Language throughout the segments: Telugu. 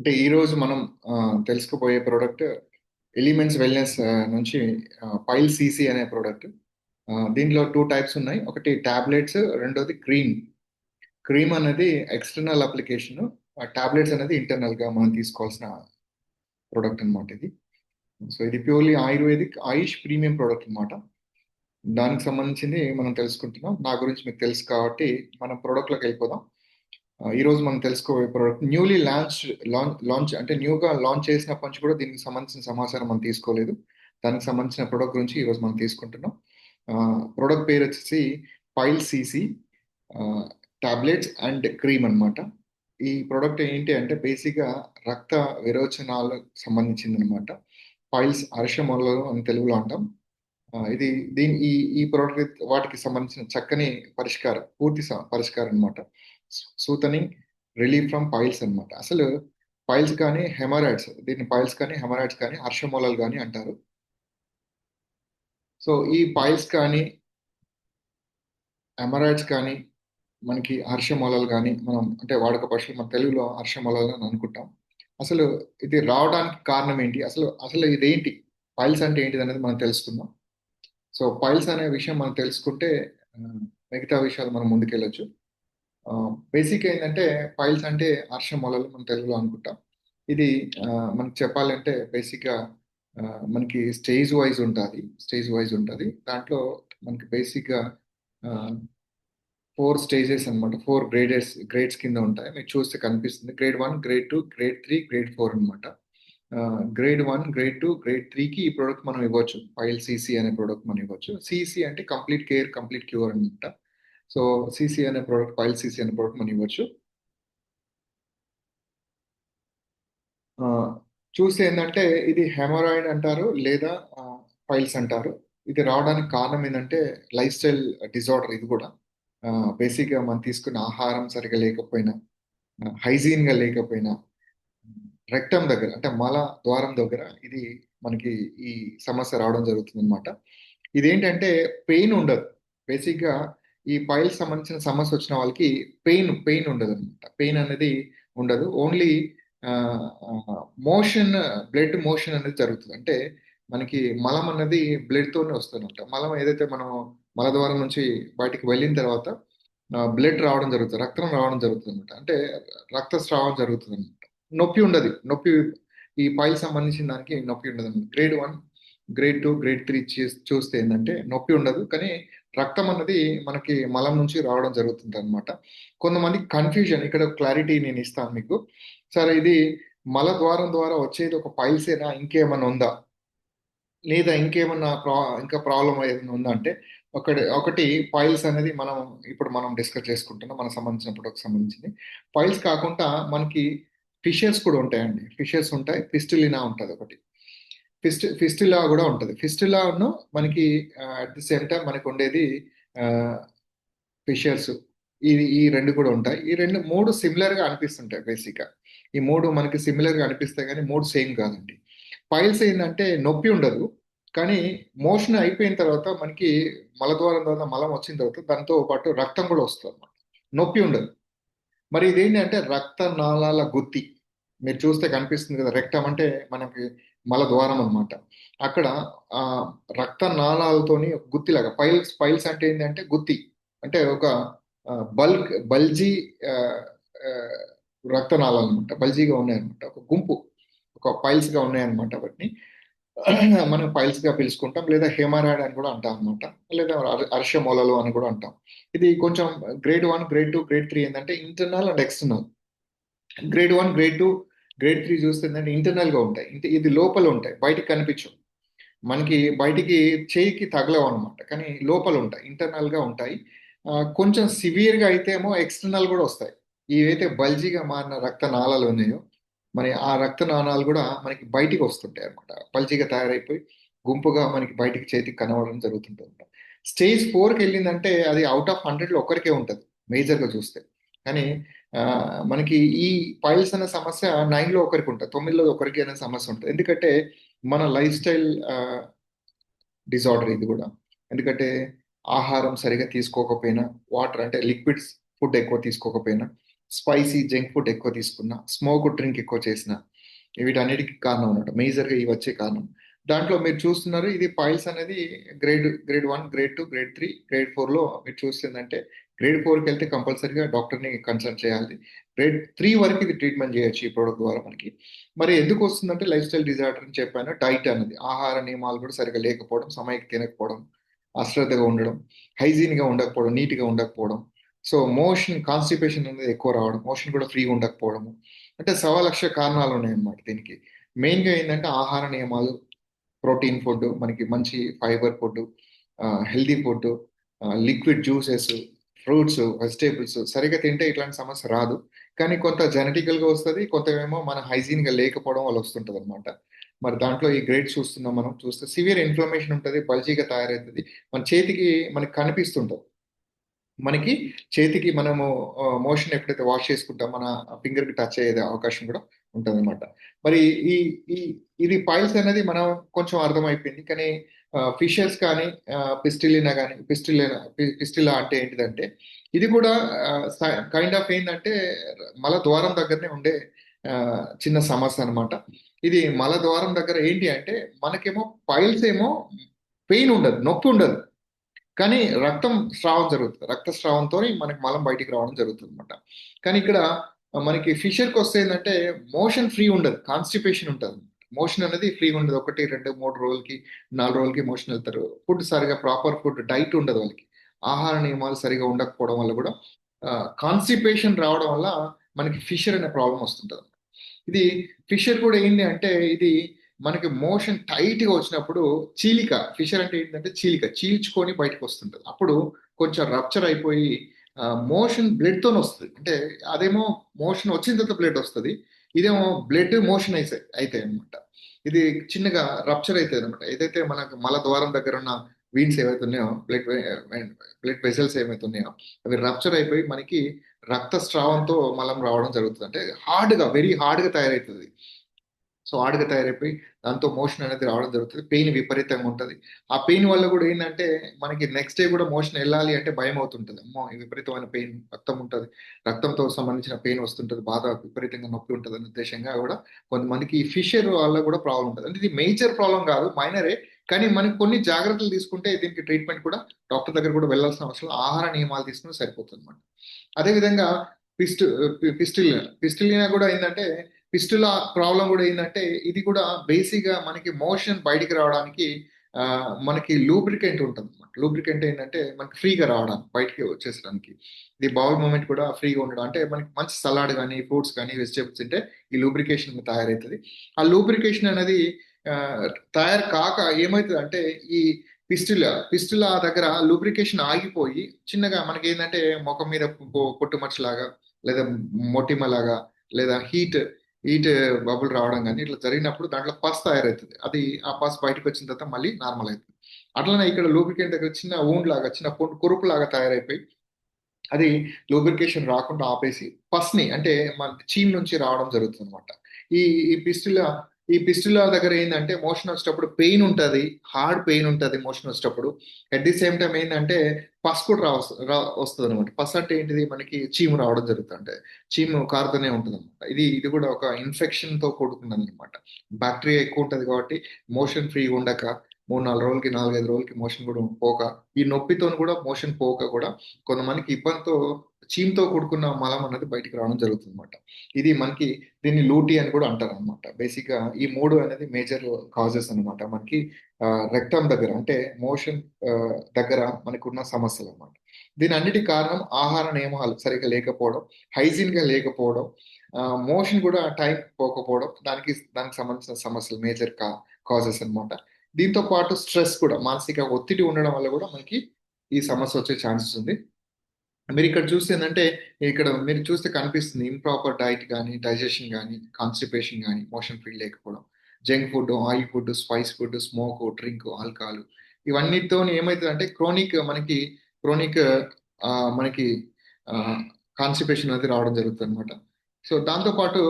అంటే ఈరోజు మనం తెలుసుకోబోయే ప్రోడక్ట్ ఎలిమెంట్స్ వెల్నెస్ నుంచి పైల్ సిసి అనే ప్రోడక్ట్. దీంట్లో టూ టైప్స్ ఉన్నాయి. ఒకటి టాబ్లెట్స్, రెండోది క్రీమ్. క్రీమ్ అనేది ఎక్స్టర్నల్ అప్లికేషన్, టాబ్లెట్స్ అనేది ఇంటర్నల్ గా మనం తీసుకోవాల్సిన ప్రోడక్ట్ అన్నమాట ఇది. సో ఇది ప్యూర్లీ ఆయుర్వేదిక్ ఆయుష్ ప్రీమియం ప్రోడక్ట్ అన్నమాట. దానికి సంబంధించింది మనం తెలుసుకుంటున్నాం. నా గురించి మీకు తెలుసు కాబట్టి మనం ప్రోడక్ట్లోకి వెళ్ళిపోదాం. ఈ రోజు మనం తెలుసుకోబోయే ప్రోడక్ట్ న్యూలీ లాంచ్ అంటే న్యూగా లాంచ్ చేసినప్పటి నుంచి కూడా దీనికి సంబంధించిన సమాచారం మనం తీసుకోలేదు. దానికి సంబంధించిన ప్రోడక్ట్ గురించి ఈ రోజు మనం తీసుకుంటున్నాం. ప్రోడక్ట్ పేరు వచ్చేసి pile CC tablets and cream అన్నమాట. ఈ ప్రోడక్ట్ ఏంటి అంటే బేసిక్గా రక్త విరోచనాలకు సంబంధించింది అనమాట. పైల్స్ అర్షమొలలు అని తెలుగులో అంటాం. ఇది దీని ఈ ఈ ప్రోడక్ట్ వాటికి సంబంధించిన చక్కని పరిష్కారం, పూర్తి పరిష్కారం అనమాట. సూతనింగ్ రిలీఫ్ ఫ్రమ్ పైల్స్ అన్నమాట. అసలు పైల్స్ కానీ హెమరాయిడ్స్, దీన్ని పైల్స్ కానీ హెమరాయిడ్స్ కానీ హర్షమూలాలు కానీ అంటారు. సో ఈ పైల్స్ కానీ హెమరాయిడ్స్ కానీ మనకి హర్షమూలాలు కానీ మనం అంటే వాడుక భాషలో మన తెలుగులో హర్షమూలాలు అని అనుకుంటాం. అసలు ఇది రావడానికి కారణం ఏంటి, అసలు అసలు ఇదేంటి, పైల్స్ అంటే ఏంటిది అనేది మనం తెలుసుకుందాం. సో పైల్స్ అనే విషయం మనం తెలుసుకుంటే ఆ, మిగతా విషయాలు మనం ముందుకెళ్ళొచ్చు. బేసిక్ ఏంటంటే పైల్స్ అంటే హర్ష మొలలు మన తెలుగులో అనుకుంటాం. ఇది ఆ, మనకి చెప్పాలంటే బేసిక్గా మనకి స్టేజ్ వైజ్ ఉంటుంది. దాంట్లో మనకి బేసిక్గా 4 స్టేజెస్ అన్నమాట. 4 గ్రేడ్స్ కింద ఉంటాయి. మీకు చూస్తే కనిపిస్తుంది గ్రేడ్ 1, గ్రేడ్ 2, గ్రేడ్ 3, గ్రేడ్ 4 అనమాట. గ్రేడ్ 1, గ్రేడ్ 2, గ్రేడ్ 3కి ఈ ప్రోడక్ట్ మనం ఇవ్వచ్చు. పైల్ సిసి అనే ప్రోడక్ట్ మనం ఇవ్వచ్చు. సిసి అంటే కంప్లీట్ కేర్, కంప్లీట్ క్యూర్ అనమాట. సో సిసి అనే ప్రోడక్ట్, పైల్ సిసి అనే ప్రోడక్ట్ మనం ఇవ్వచ్చు. ఆ, చూస్తే ఏంటంటే ఇది హెమరాయిడ్ అంటారు లేదా పైల్స్ అంటారు. ఇది రావడానికి కారణం ఏంటంటే లైఫ్ స్టైల్ డిజార్డర్ ఇది కూడా. బేసిక్గా మనం తీసుకున్న ఆహారం సరిగా లేకపోయినా, హైజీన్ గా లేకపోయినా, రెక్టమ్ దగ్గర అంటే మల ద్వారం దగ్గర ఇది మనకి ఈ సమస్య రావడం జరుగుతుంది అనమాట. ఇదేంటంటే పెయిన్ ఉండదు. బేసిక్గా ఈ పైల్స్ సంబంధించిన సమస్య వచ్చిన వాళ్ళకి పెయిన్ ఉండదు అనమాట. పెయిన్ అనేది ఉండదు. ఓన్లీ మోషన్, బ్లడ్ మోషన్ అనేది జరుగుతుంది. అంటే మనకి మలం అన్నది బ్లడ్ తోనే వస్తుందంట. మలం ఏదైతే మనం మలద్వారం నుంచి బయటికి వెళ్ళిన తర్వాత బ్లడ్ రావడం జరుగుతుంది, రక్తం రావడం జరుగుతుంది అనమాట. అంటే రక్తస్రావం జరుగుతుంది అనమాట. నొప్పి ఉండదు. నొప్పి ఈ పైల్ సంబంధించిన దానికి నొప్పి ఉండదు అనమాట. గ్రేడ్ 1, గ్రేడ్ 2, గ్రేడ్ 3 చూస్తే ఏంటంటే నొప్పి ఉండదు, కానీ రక్తం అన్నది మనకి మలం నుంచి రావడం జరుగుతుంది అనమాట. కొంతమంది కన్ఫ్యూజన్, ఇక్కడ క్లారిటీ నేను ఇస్తాను మీకు. సరే ఇది మల ద్వారం ద్వారా వచ్చేది ఒక పైల్సేనా, ఇంకేమన్నా ఉందా, లేదా ఇంకేమన్నా ఇంకా ప్రాబ్లం ఏదైనా ఉందా అంటే ఒకటి పైల్స్ అనేది మనం డిస్కస్ చేసుకుంటున్నాం మన సంబంధించిన ప్రొడక్ట్ సంబంధించింది. పైల్స్ కాకుండా మనకి ఫిషెస్ కూడా ఉంటాయండి. ఫిషెస్ ఉంటాయి, ఫిస్టులినా ఉంటుంది ఒకటి. ఫిస్టులా కూడా ఉంటుంది. ఫిస్టులాను మనకి అట్ ది సేమ్ టైం మనకు ఉండేది ఫిషర్స్. ఈ రెండు కూడా ఉంటాయి. ఈ రెండు మూడు సిమిలర్ గా అనిపిస్తుంటాయి బేసిక్ గా. ఈ మూడు మనకి సిమిలర్ గా అనిపిస్తాయి కానీ మూడు సేమ్ కాదండి. పైల్స్ ఏంటంటే నొప్పి ఉండదు, కానీ మోషన్ అయిపోయిన తర్వాత మనకి మలద్వారం తర్వాత మలం వచ్చిన తర్వాత దాంతో పాటు రక్తం కూడా వస్తుంది అన్నమాట. నొప్పి ఉండదు. మరి ఇదేంటి అంటే రక్త నాళాల గుత్తి. మీరు చూస్తే కనిపిస్తుంది కదా, రెక్టం అంటే మనకి మల ద్వారం అన్నమాట. అక్కడ ఆ రక్త నాళాలతోని ఒక గుత్తిలాగా, పైల్స్ అంటే ఏంటంటే గుత్తి. అంటే ఒక బల్జీ ఆ, ఆ, రక్తనాళాలు అనమాట. బల్జీగా ఉన్నాయన్నమాట. ఒక గుంపు, ఒక పైల్స్ గా ఉన్నాయన్నమాట. వాటిని మనం పైల్స్ గా పిలుచుకుంటాం, లేదా హేమరాయిడ్ అని కూడా అంటాం అనమాట. లేదా అర్షమూలలు అని కూడా అంటాం. ఇది కొంచెం గ్రేడ్ 1, గ్రేడ్ 2, గ్రేడ్ 3 ఏంటంటే internal and external. Grade 1, grade 2, grade 3 చూస్తే ఏంటంటే ఇంటర్నల్ గా ఉంటాయి. ఇది లోపల ఉంటాయి, బయటికి కనిపించవు. మనకి బయటికి చేయికి తగలవు అనమాట, కానీ లోపల ఉంటాయి, ఇంటర్నల్ గా ఉంటాయి. కొంచెం సివియర్ గా అయితే ఏమో ఎక్స్టర్నల్ కూడా వస్తాయి. ఏవైతే బల్జీగా మారిన రక్త నాళాలు ఉన్నాయో మరి ఆ రక్త నాళాలు కూడా మనకి బయటికి వస్తుంటాయి అనమాట. బల్జీగా తయారైపోయి గుంపుగా మనకి బయటికి చేతికి కనబడడం జరుగుతుంటుంది. స్టేజ్ 4కి వెళ్ళిందంటే అది అవుట్ ఆఫ్ 100లో ఒకరికే ఉంటుంది మేజర్ గా చూస్తే. కానీ ఆ, మనకి ఈ పైల్స్ అనే సమస్య 9లో ఒకరికి ఉంటుంది, 9లో ఒకరికి అనే సమస్య ఉంటుంది. ఎందుకంటే మన లైఫ్ స్టైల్ డిజార్డర్ ఇది కూడా. ఎందుకంటే ఆహారం సరిగా తీసుకోకపోయినా, వాటర్ అంటే లిక్విడ్స్, ఫుడ్ ఎక్కువ తీసుకోకపోయినా, స్పైసీ జంక్ ఫుడ్ ఎక్కువ తీసుకున్నా, స్మోక్ డ్రింక్ ఎక్కువ చేసిన, వీటన్నిటికి కారణం అన్నమాట. మేజర్గా ఇవి వచ్చే కారణం. దాంట్లో మీరు చూస్తున్నారు ఇది పైల్స్ అనేది గ్రేడ్ 1, గ్రేడ్ 2, గ్రేడ్ 3, గ్రేడ్ 4లో మీరు చూస్తుందంటే గ్రేడ్ 4కి వెళ్తే కంపల్సరీగా డాక్టర్ని కన్సల్ట్ చేయాలి. గ్రేడ్ 3 వరకు ఇది ట్రీట్మెంట్ చేయొచ్చు ఈ ప్రోడక్ట్ ద్వారా మనకి. మరి ఎందుకు వస్తుందంటే లైఫ్ స్టైల్ డిజార్డర్ అని చెప్పాను. డైట్ అనేది ఆహార నియమాలు కూడా సరిగా లేకపోవడం, సమయకి తినకపోవడం, అశ్రద్ధగా ఉండడం, హైజీన్గా ఉండకపోవడం, నీట్గా ఉండకపోవడం. సో మోషన్ కాన్స్టిపేషన్ అనేది ఎక్కువ రావడం, మోషన్ కూడా ఫ్రీగా ఉండకపోవడము. అంటే సవా లక్ష కారణాలు ఉన్నాయన్నమాట దీనికి. మెయిన్గా ఏంటంటే ఆహార నియమాలు, ప్రోటీన్ ఫుడ్, మనకి మంచి fibre food, healthy food, liquid juices, fruits, vegetables సరిగ్గా తింటే ఇట్లాంటి సమస్య రాదు. కానీ కొంత జెనెటికల్గా వస్తుంది, కొంత ఏమో మన హైజీన్గా లేకపోవడం వల్ల వస్తుంటుంది అనమాట. మరి దాంట్లో ఈ గ్రేడ్స్ చూస్తున్నాం, మనం చూస్తే సివియర్ ఇన్ఫ్లమేషన్ ఉంటుంది, బల్జీగా తయారవుతుంది, మన చేతికి మనకి కనిపిస్తుంటుంది. మనకి చేతికి మనము మోషన్ ఎప్పుడైతే వాష్ చేసుకుంటాం మన ఫింగర్కి టచ్ అయ్యే అవకాశం కూడా ఉంటుంది అనమాట. మరి ఈ ఈ ఇది పైల్స్ అనేది మనం కొంచెం అర్థమైపోయింది, కానీ ఫిషర్స్ కానీ, పిస్టిలినా కానీ, పిస్టిలా అంటే ఏంటిదంటే ఇది కూడా కైండ్ ఆఫ్ ఏంటంటే మల ద్వారం దగ్గరనే ఉండే ఆ, చిన్న సమస్య అనమాట. ఇది మల ద్వారం దగ్గర ఏంటి అంటే మనకేమో పైల్స్ ఏమో పెయిన్ ఉండదు, నొప్పి ఉండదు, కానీ రక్తం స్రావం జరుగుతుంది, రక్తస్రావంతో మనకి మలం బయటికి రావడం జరుగుతుంది అనమాట. కానీ ఇక్కడ మనకి ఫిషర్కి వస్తే ఏంటంటే మోషన్ ఫ్రీ ఉండదు, కాన్స్టిపేషన్ ఉంటుంది. మోషన్ అనేది ఫ్రీ ఉండదు, 1, 2, 3 రోజులకి, 4 రోజులకి మోషన్ వెళ్తారు. ఫుడ్ సరిగా ప్రాపర్ ఫుడ్ డైట్ ఉండదు వాళ్ళకి, ఆహార నియమాలు సరిగా ఉండకపోవడం వల్ల కూడా కాన్స్టిపేషన్ రావడం వల్ల మనకి ఫిషర్ అనే ప్రాబ్లం వస్తుంటుంది. ఇది ఫిషర్ కూడా ఏంటి అంటే ఇది మనకి మోషన్ టైట్ గా వచ్చినప్పుడు చీలిక, ఫిషర్ అంటే ఏంటంటే చీలిక చీల్చుకొని బయటకు వస్తుంటది. అప్పుడు కొంచెం రప్చర్ అయిపోయి మోషన్ బ్లడ్ తోనే వస్తుంది. అంటే అదేమో మోషన్ వచ్చిన తర్వాత బ్లడ్ వస్తుంది, ఇదేమో బ్లడ్ మోషన్ అయితే అనమాట. ఇది చిన్నగా రప్చర్ అవుతుంది అనమాట. ఏదైతే మనకు మల ద్వారం దగ్గర ఉన్న వీన్స్ ఏవైతే ఉన్నాయో, బ్లడ్ వెసల్స్ ఏమైతే ఉన్నాయో అవి రప్చర్ అయిపోయి మనకి రక్తస్రావంతో మలం రావడం జరుగుతుంది. అంటే హార్డ్గా, వెరీ హార్డ్గా తయారవుతుంది. సో హార్డ్గా తయారైపోయి దాంతో మోషన్ అనేది రావడం జరుగుతుంది, పెయిన్ విపరీతంగా ఉంటుంది. ఆ పెయిన్ వల్ల కూడా ఏంటంటే మనకి నెక్స్ట్ డే కూడా మోషన్ వెళ్ళాలి అంటే భయం అవుతుంటుంది. అమ్మో ఈ విపరీతమైన పెయిన్, రక్తం ఉంటుంది, రక్తంతో సంబంధించిన పెయిన్ వస్తుంటుంది, బాధ విపరీతంగా నొప్పి ఉంటుంది అనే ఉద్దేశంగా కూడా కొంతమందికి ఈ ఫిషర్ వల్ల కూడా ప్రాబ్లం ఉంటుంది. అంటే ఇది మేజర్ ప్రాబ్లం కాదు, మైనరే. కానీ మనకి కొన్ని జాగ్రత్తలు తీసుకుంటే దీనికి ట్రీట్మెంట్ కూడా డాక్టర్ దగ్గర కూడా వెళ్ళాల్సిన అవసరం, ఆహార నియమాలు తీసుకుని సరిపోతుంది అనమాట. అదేవిధంగా పిస్టు పిస్టిలినా కూడా ఏంటంటే పిస్టులా ప్రాబ్లం కూడా ఏంటంటే ఇది కూడా బేసిక్గా మనకి మోషన్ బయటికి రావడానికి ఆ, మనకి లూబ్రికెంట్ ఉంటుంది అనమాట. లూబ్రికెంట్ ఏంటంటే మనకి ఫ్రీగా రావడానికి, బయటికి వచ్చేసడానికి, ఇది బౌల్ మూమెంట్ కూడా ఫ్రీగా ఉండడం. అంటే మనకి మంచి సలాడ్ కానీ, ఫ్రూట్స్ కానీ, వెజిటేబుల్స్ తింటే ఈ లూబ్రికేషన్ తయారవుతుంది. ఆ లూబ్రికేషన్ అనేది ఆ, తయారు కాక ఏమవుతుంది అంటే ఈ పిస్టులా దగ్గర లూబ్రికేషన్ ఆగిపోయి చిన్నగా మనకి ఏంటంటే ముఖం మీద పుట్టుమచ్చలాగా, లేదా మొటిమలాగా, లేదా హీట్ బబుల్ రావడం కానీ ఇట్లా జరిగినప్పుడు దాంట్లో పస్ తయారవుతుంది. అది ఆ పస్ బయటకు వచ్చిన తర్వాత మళ్ళీ నార్మల్ అవుతుంది. అట్లనే ఇక్కడ లూబ్రికెంట్ దగ్గర చిన్న ఊండ్ లాగా, చిన్న కురుపు లాగా తయారైపోయి అది లూబ్రికేషన్ రాకుండా ఆపేసి పస్ని, అంటే మన చీమ్ నుంచి రావడం జరుగుతుంది అనమాట. ఈ ఈ పిస్టుల ఈ పిస్టుల దగ్గర ఏంటంటే మోషన్ వచ్చేటప్పుడు పెయిన్ ఉంటుంది, హార్డ్ పెయిన్ ఉంటుంది మోషన్ వచ్చేటప్పుడు. అట్ ది సేమ్ టైం ఏంటంటే పస్ కూడా వస్తుంది అనమాట. పస్ అంటే ఏంటిది, మనకి చీము రావడం జరుగుతుంది, అంటే చీము కారుతూనే ఉంటుంది అనమాట. ఇది కూడా ఒక ఇన్ఫెక్షన్ తో కూడుకున్నది అనమాట. బ్యాక్టీరియా ఎక్కువ ఉంటుంది కాబట్టి మోషన్ ఫ్రీ ఉండక 3, 4 రోజులకి, 4, 5 రోజులకి మోషన్ కూడా పోక, ఈ నొప్పితో కూడా మోషన్ పోక కూడా కొంతమందికి ఇబ్బందితో చీమ్తో కూడుకున్న మలం అనేది బయటికి రావడం జరుగుతుంది అనమాట. ఇది మనకి దీన్ని లూటీ అని కూడా అంటారు అనమాట. బేసిక్ గా ఈ మూడు అనేది మేజర్ కాజెస్ అనమాట మనకి రెక్టమ్ దగ్గర, అంటే మోషన్ దగ్గర మనకు ఉన్న సమస్యలు అనమాట. దీని అన్నిటి కారణం ఆహార నియమాలు సరిగ్గా లేకపోవడం, హైజీన్ గా లేకపోవడం, మోషన్ కూడా టైం పోకపోవడం, దానికి సంబంధించిన సమస్యలు మేజర్ కాజెస్ అన్నమాట. దీంతో పాటు స్ట్రెస్ కూడా, మానసిక ఒత్తిడి ఉండడం వల్ల కూడా మనకి ఈ సమస్య వచ్చే ఛాన్సెస్ ఉంది. మీరు ఇక్కడ చూస్తే ఏంటంటే, ఇక్కడ మీరు చూస్తే కనిపిస్తుంది ఇంప్రాపర్ డైట్ కానీ, డైజెషన్ కానీ, కాన్స్టిపేషన్ కానీ, మోషన్ ఫ్రీ లేకపోవడం, junk food, oil food, spice food, smoke drink, alcohol, ఇవన్నిటితో ఏమవుతుంది క్రోనిక్ క్రోనిక్ మనకి కాన్స్టిపేషన్ అనేది రావడం జరుగుతుంది అనమాట. సో దాంతో పాటు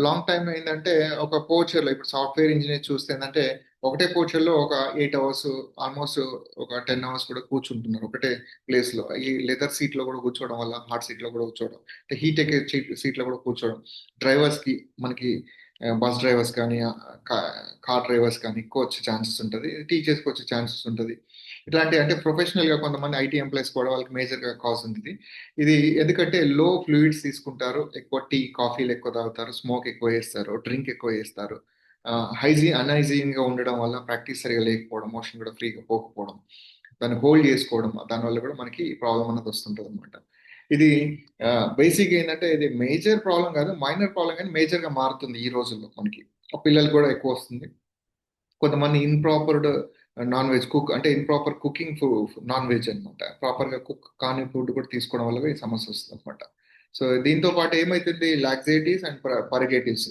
లాంగ్ టైం ఏంటంటే ఒక పోచర్లో ఇప్పుడు సాఫ్ట్వేర్ ఇంజనీర్ చూస్తే ఏంటంటే ఒకటే కోచ్లో ఒక 8 అవర్స్, ఆల్మోస్ట్ ఒక 10 అవర్స్ కూడా కూర్చుంటున్నారు ఒకటే ప్లేస్లో. ఈ లెదర్ సీట్లో కూడా కూర్చోవడం వల్ల, హార్డ్ సీట్లో కూడా కూర్చోవడం, హీట్ ఎక్కే సీట్లో కూడా కూర్చోవడం, డ్రైవర్స్కి మనకి బస్ డ్రైవర్స్ కానీ కార్ డ్రైవర్స్ కానీ ఎక్కువ వచ్చే ఛాన్సెస్ ఉంటుంది, టీచర్స్కి వచ్చే ఛాన్సెస్ ఉంటుంది. ఇట్లాంటి అంటే ప్రొఫెషనల్గా కొంతమంది ఐటీ ఎంప్లాయీస్ కూడా వాళ్ళకి మేజర్గా కాజ్ ఉంది ఇది. ఎందుకంటే లో ఫ్లూయిడ్స్ తీసుకుంటారు, ఎక్కువ టీ కాఫీలు ఎక్కువ తాగుతారు, స్మోక్ ఎక్కువ చేస్తారు, డ్రింక్ ఎక్కువ చేస్తారు. అన్హైజీన్ గా ఉండడం వల్ల ప్రాక్టీస్ సరిగా లేకపోవడం, మోషన్ కూడా ఫ్రీగా పోకపోవడం, దాన్ని హోల్డ్ చేసుకోవడం, దానివల్ల కూడా మనకి ప్రాబ్లం అనేది వస్తుంటుంది అనమాట. ఇది బేసిక్ ఏంటంటే ఇది మేజర్ ప్రాబ్లం కాదు, మైనర్ ప్రాబ్లం కానీ మేజర్ గా మారుతుంది ఈ రోజుల్లో మనకి. పిల్లలు కూడా ఎక్కువ వస్తుంది. కొంతమంది ఇంప్రాపర్డ్ నాన్ వెజ్ కుక్ అంటే ఇంప్రాపర్ కుకింగ్ నాన్ వెజ్ అనమాట, ప్రాపర్ గా కుక్ కాని ఫుడ్ కూడా తీసుకోవడం వల్ల ఈ సమస్య వస్తుంది అనమాట. సో దీంతో పాటు ఏమైతుంది, లాక్సేటివ్స్ అండ్ పరగేటివ్స్.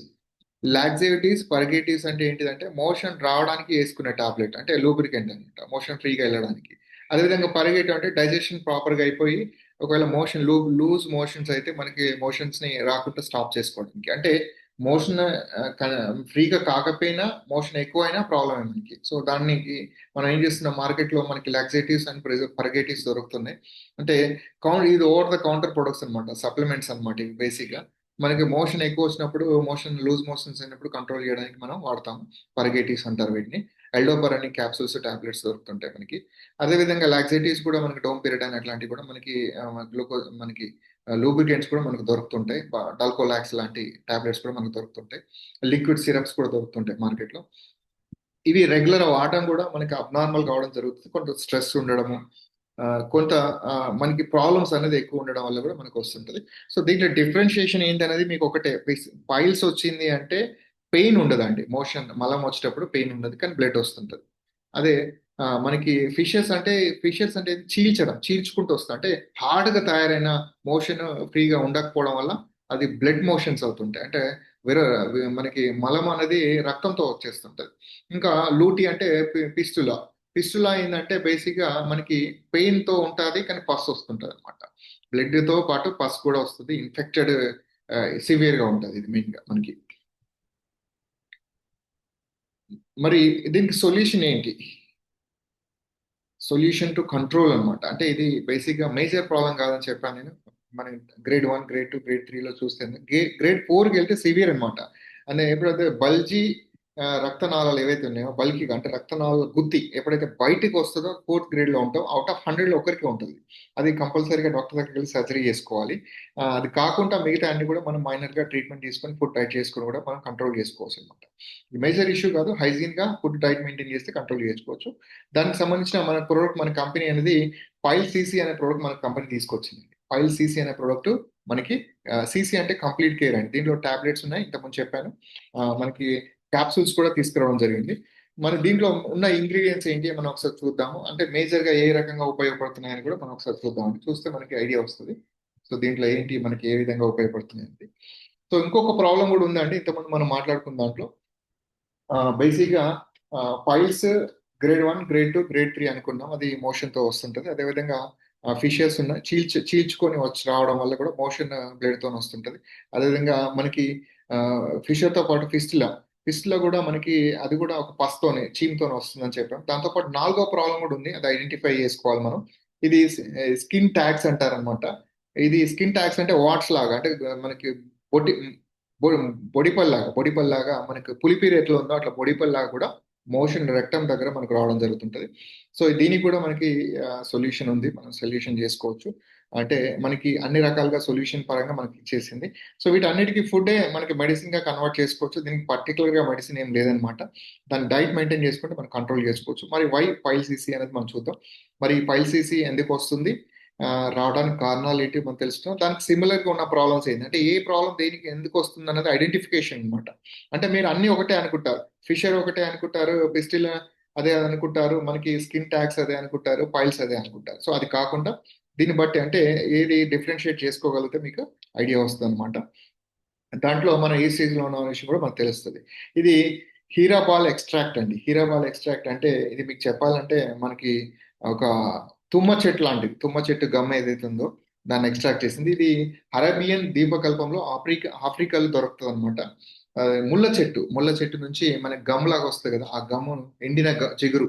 లాక్సేటివ్స్ పరగేటివ్స్ అంటే ఏంటిదంటే మోషన్ రావడానికి వేసుకునే టాబ్లెట్, అంటే లూబ్రికెంట్ అనమాట, మోషన్ ఫ్రీగా వెళ్ళడానికి. అదేవిధంగా పరగేటివ్ అంటే డైజెషన్ ప్రాపర్గా అయిపోయి ఒకవేళ మోషన్ లూజ్ మోషన్స్ అయితే మనకి మోషన్స్ ని రాకుండా స్టాప్ చేసుకోవడానికి. అంటే మోషన్ ఫ్రీగా కాకపోయినా మోషన్ ఎక్కువైనా ప్రాబ్లమే మనకి. సో దానికి మనం ఏం చేస్తున్నాం, మార్కెట్లో మనకి లాక్సేటివ్స్ అండ్ పరగేటివ్స్ దొరుకుతున్నాయి. అంటే ఇది ఓవర్ ద కౌంటర్ ప్రొడక్ట్స్ అనమాట, సప్లిమెంట్స్ అనమాట ఇవి బేసిక్ గా. మనకి మోషన్ ఎక్కువ వచ్చినప్పుడు, లూజ్ మోషన్స్ అయినప్పుడు కంట్రోల్ చేయడానికి మనం వాడతాం. పరగేటివ్స్ అంటారు వీటిని. ఎల్డోపర్ అని క్యాప్సూల్స్ టాబ్లెట్స్ దొరుకుతుంటాయి మనకి. అదేవిధంగా లాక్సేటివ్స్ కూడా మనకి డోంపిరిడాన్ అట్లాంటివి కూడా మనకి మనకి లూబ్రికెంట్స్ కూడా మనకు దొరుకుతుంటాయి. డల్కోలాక్స్ లాంటి టాబ్లెట్స్ కూడా మనకు దొరుకుతుంటాయి. లిక్విడ్ సిరప్స్ కూడా దొరుకుతుంటాయి మార్కెట్లో. ఇవి రెగ్యులర్ వాడడం కూడా మనకి అబ్నార్మల్ కావడం జరుగుతుంది. కొంత స్ట్రెస్ ఉండడము, కొంత మనకి ప్రాబ్లమ్స్ అనేది ఎక్కువ ఉండడం వల్ల కూడా మనకు వస్తుంటది. సో దీంట్లో డిఫరెన్షియేషన్ ఏంటనేది మీకు ఒకటే, పైల్స్ వచ్చింది అంటే పెయిన్ ఉండదండి, మోషన్ మలం వచ్చేటప్పుడు పెయిన్ ఉండదు, కానీ బ్లడ్ వస్తుంటది. అదే మనకి ఫిషెస్ అంటే చీల్చుకుంటూ వస్తుంది. అంటే హార్డ్ గా తయారైన మోషన్ ఫ్రీగా ఉండకపోవడం వల్ల అది బ్లడ్ మోషన్స్ అవుతుంటాయి. అంటే వేరే మనకి మలం అనేది రక్తంతో వచ్చేస్తుంటది. ఇంకా లూటి అంటే పిస్టులా. పిస్టులా ఏంటంటే బేసిక్ గా మనకి పెయిన్ తో ఉంటుంది, కానీ పస్ వస్తుంటది అనమాట. బ్లడ్ తో పాటు పస్ కూడా వస్తుంది, ఇన్ఫెక్టెడ్ సివియర్ గా ఉంటుంది ఇది మెయిన్ గా మనకి. మరి దీనికి సొల్యూషన్ ఏంటి? సొల్యూషన్ టు కంట్రోల్ అనమాట. అంటే ఇది బేసిక్ గా మేజర్ ప్రాబ్లం కాదని చెప్పాను నేను. మన గ్రేడ్ 1, గ్రేడ్ 2, గ్రేడ్ 3లో చూస్తే గ్రేడ్ 4కి వెళ్తే సివియర్ అనమాట. అంటే ఎప్పుడైతే బల్జీ రక్తనాళాలు ఏవైతే ఉన్నాయో, బల్కీగా అంటే రక్తనాళాల గుత్తి ఎప్పుడైతే బయటికి వస్తుందో 4th గ్రేడ్ లో ఉంటాం, అవుట్ ఆఫ్ 100లో ఒకరికి ఉంటుంది. అది కంపల్సరీగా డాక్టర్ దగ్గరికి వెళ్ళి సర్జరీ చేసుకోవాలి. అది కాకుండా మిగతా అన్ని కూడా మనం మైనర్ గా ట్రీట్మెంట్ తీసుకొని ఫుడ్ డైట్ చేసుకొని కూడా మనం కంట్రోల్ చేసుకోవచ్చు అనమాట. మేజర్ ఇష్యూ కాదు, హైజీన్ గా ఫుడ్ డైట్ మెయింటైన్ చేస్తే కంట్రోల్ చేసుకోవచ్చు. దానికి సంబంధించిన మన ప్రోడక్ట్, మన కంపెనీ అనేది పైల్ సిసి అనే ప్రోడక్ట్ మన కంపెనీ తీసుకొచ్చింది. పైల్ సిసి అనే ప్రోడక్ట్ మనకి, సిసి అంటే కంప్లీట్ కేర్ అండి. దీంట్లో టాబ్లెట్స్ ఉన్నాయి, ఇంతకుముందు చెప్పాను. మనకి క్యాప్సూల్స్ కూడా తీసుకురావడం జరిగింది. మన దీంట్లో ఉన్న ఇంగ్రీడియంట్స్ ఏంటి మనం ఒకసారి చూద్దాము. అంటే మేజర్ గా ఏ రకంగా ఉపయోగపడుతున్నాయని కూడా మనం ఒకసారి చూద్దాం, చూస్తే మనకి ఐడియా వస్తుంది. సో దీంట్లో ఏంటి మనకి ఏ విధంగా ఉపయోగపడుతున్నాయి. సో ఇంకొక ప్రాబ్లం కూడా ఉందండి, ఇంతకుముందు మనం మాట్లాడుకున్న దాంట్లో. బేసిక్ గా పైల్స్ గ్రేడ్ 1, గ్రేడ్ 2, గ్రేడ్ 3 అనుకున్నాం, అది మోషన్ తో వస్తుంటది. అదేవిధంగా ఫిషెస్ ఉన్న చీల్చుకొని వచ్చి రావడం వల్ల కూడా మోషన్ బ్లడ్ తో వస్తుంటది. అదేవిధంగా మనకి ఫిషర్ తో పాటు ఫిస్టులా కూడా మనకి, అది కూడా ఒక పస్తోనే చీమ్తోనే వస్తుందని చెప్పాం. దాంతో పాటు నాలుగో ప్రాబ్లం కూడా ఉంది, అది ఐడెంటిఫై చేసుకోవాలి మనం. ఇది స్కిన్ ట్యాగ్స్ అంటారనమాట. ఇది స్కిన్ ట్యాగ్స్ అంటే వాట్స్ లాగా, అంటే మనకి బొట్టి బొడిపల్లాగా మనకి పులిపిరి ఎట్లా ఉందో అట్లా బొడిపల్లాగా కూడా మోషన్ రెక్టమ్ దగ్గర మనకు రావడం జరుగుతుంటది. సో దీనికి కూడా మనకి సొల్యూషన్ ఉంది, మనం సొల్యూషన్ చేసుకోవచ్చు. అంటే మనకి అన్ని రకాలుగా సొల్యూషన్ పరంగా మనకి ఇచ్చేసింది. సో వీటన్నిటికీ ఫుడే మనకి మెడిసిన్ గా కన్వర్ట్ చేసుకోవచ్చు. దీనికి పర్టికులర్ గా మెడిసిన్ ఏం లేదనమాట. దాని డైట్ మెయింటైన్ చేసుకుంటే మనం కంట్రోల్ చేసుకోవచ్చు. మరి వై పైల్ సిసి అనేది మనం చూద్దాం. మరి పైల్ సిసి ఎందుకు వస్తుంది, రావడానికి కారణాలు ఏంటి మనం తెలుసుకున్నాం. దానికి సిమిలర్ గా ఉన్న ప్రాబ్లమ్స్ ఏంటంటే, ఏ ప్రాబ్లం దేనికి ఎందుకు వస్తుంది అన్నది ఐడెంటిఫికేషన్ అనమాట. అంటే మీరు అన్ని ఒకటే అనుకుంటారు, ఫిషర్ ఒకటే అనుకుంటారు, పిస్టిల్ అదే అనుకుంటారు, మనకి స్కిన్ ట్యాక్స్ అదే అనుకుంటారు, పైల్స్ అదే అనుకుంటారు. సో అది కాకుండా దీన్ని బట్టి అంటే ఏది డిఫరెన్షియేట్ చేసుకోగలిగితే మీకు ఐడియా వస్తుంది అనమాట. దాంట్లో మనం ఏ స్టేజ్ లో ఉన్న విషయం కూడా మనకు తెలుస్తుంది. ఇది హీరాబాల్ ఎక్స్ట్రాక్ట్ అండి. హీరాబాల్ ఎక్స్ట్రాక్ట్ అంటే ఇది మీకు చెప్పాలంటే మనకి ఒక తుమ్మ చెట్టు లాంటిది, తుమ్మ చెట్టు గమ్ ఏదైతే ఉందో దాన్ని ఎక్స్ట్రాక్ట్ చేసింది. ఇది అరేబియన్ ద్వీపకల్పంలో ఆఫ్రికాలో దొరుకుతుంది అనమాట. ముళ్ళ చెట్టు నుంచి మనకి గమ్ లాగా వస్తుంది కదా, ఆ గమ్ ఎండిన జిగురు,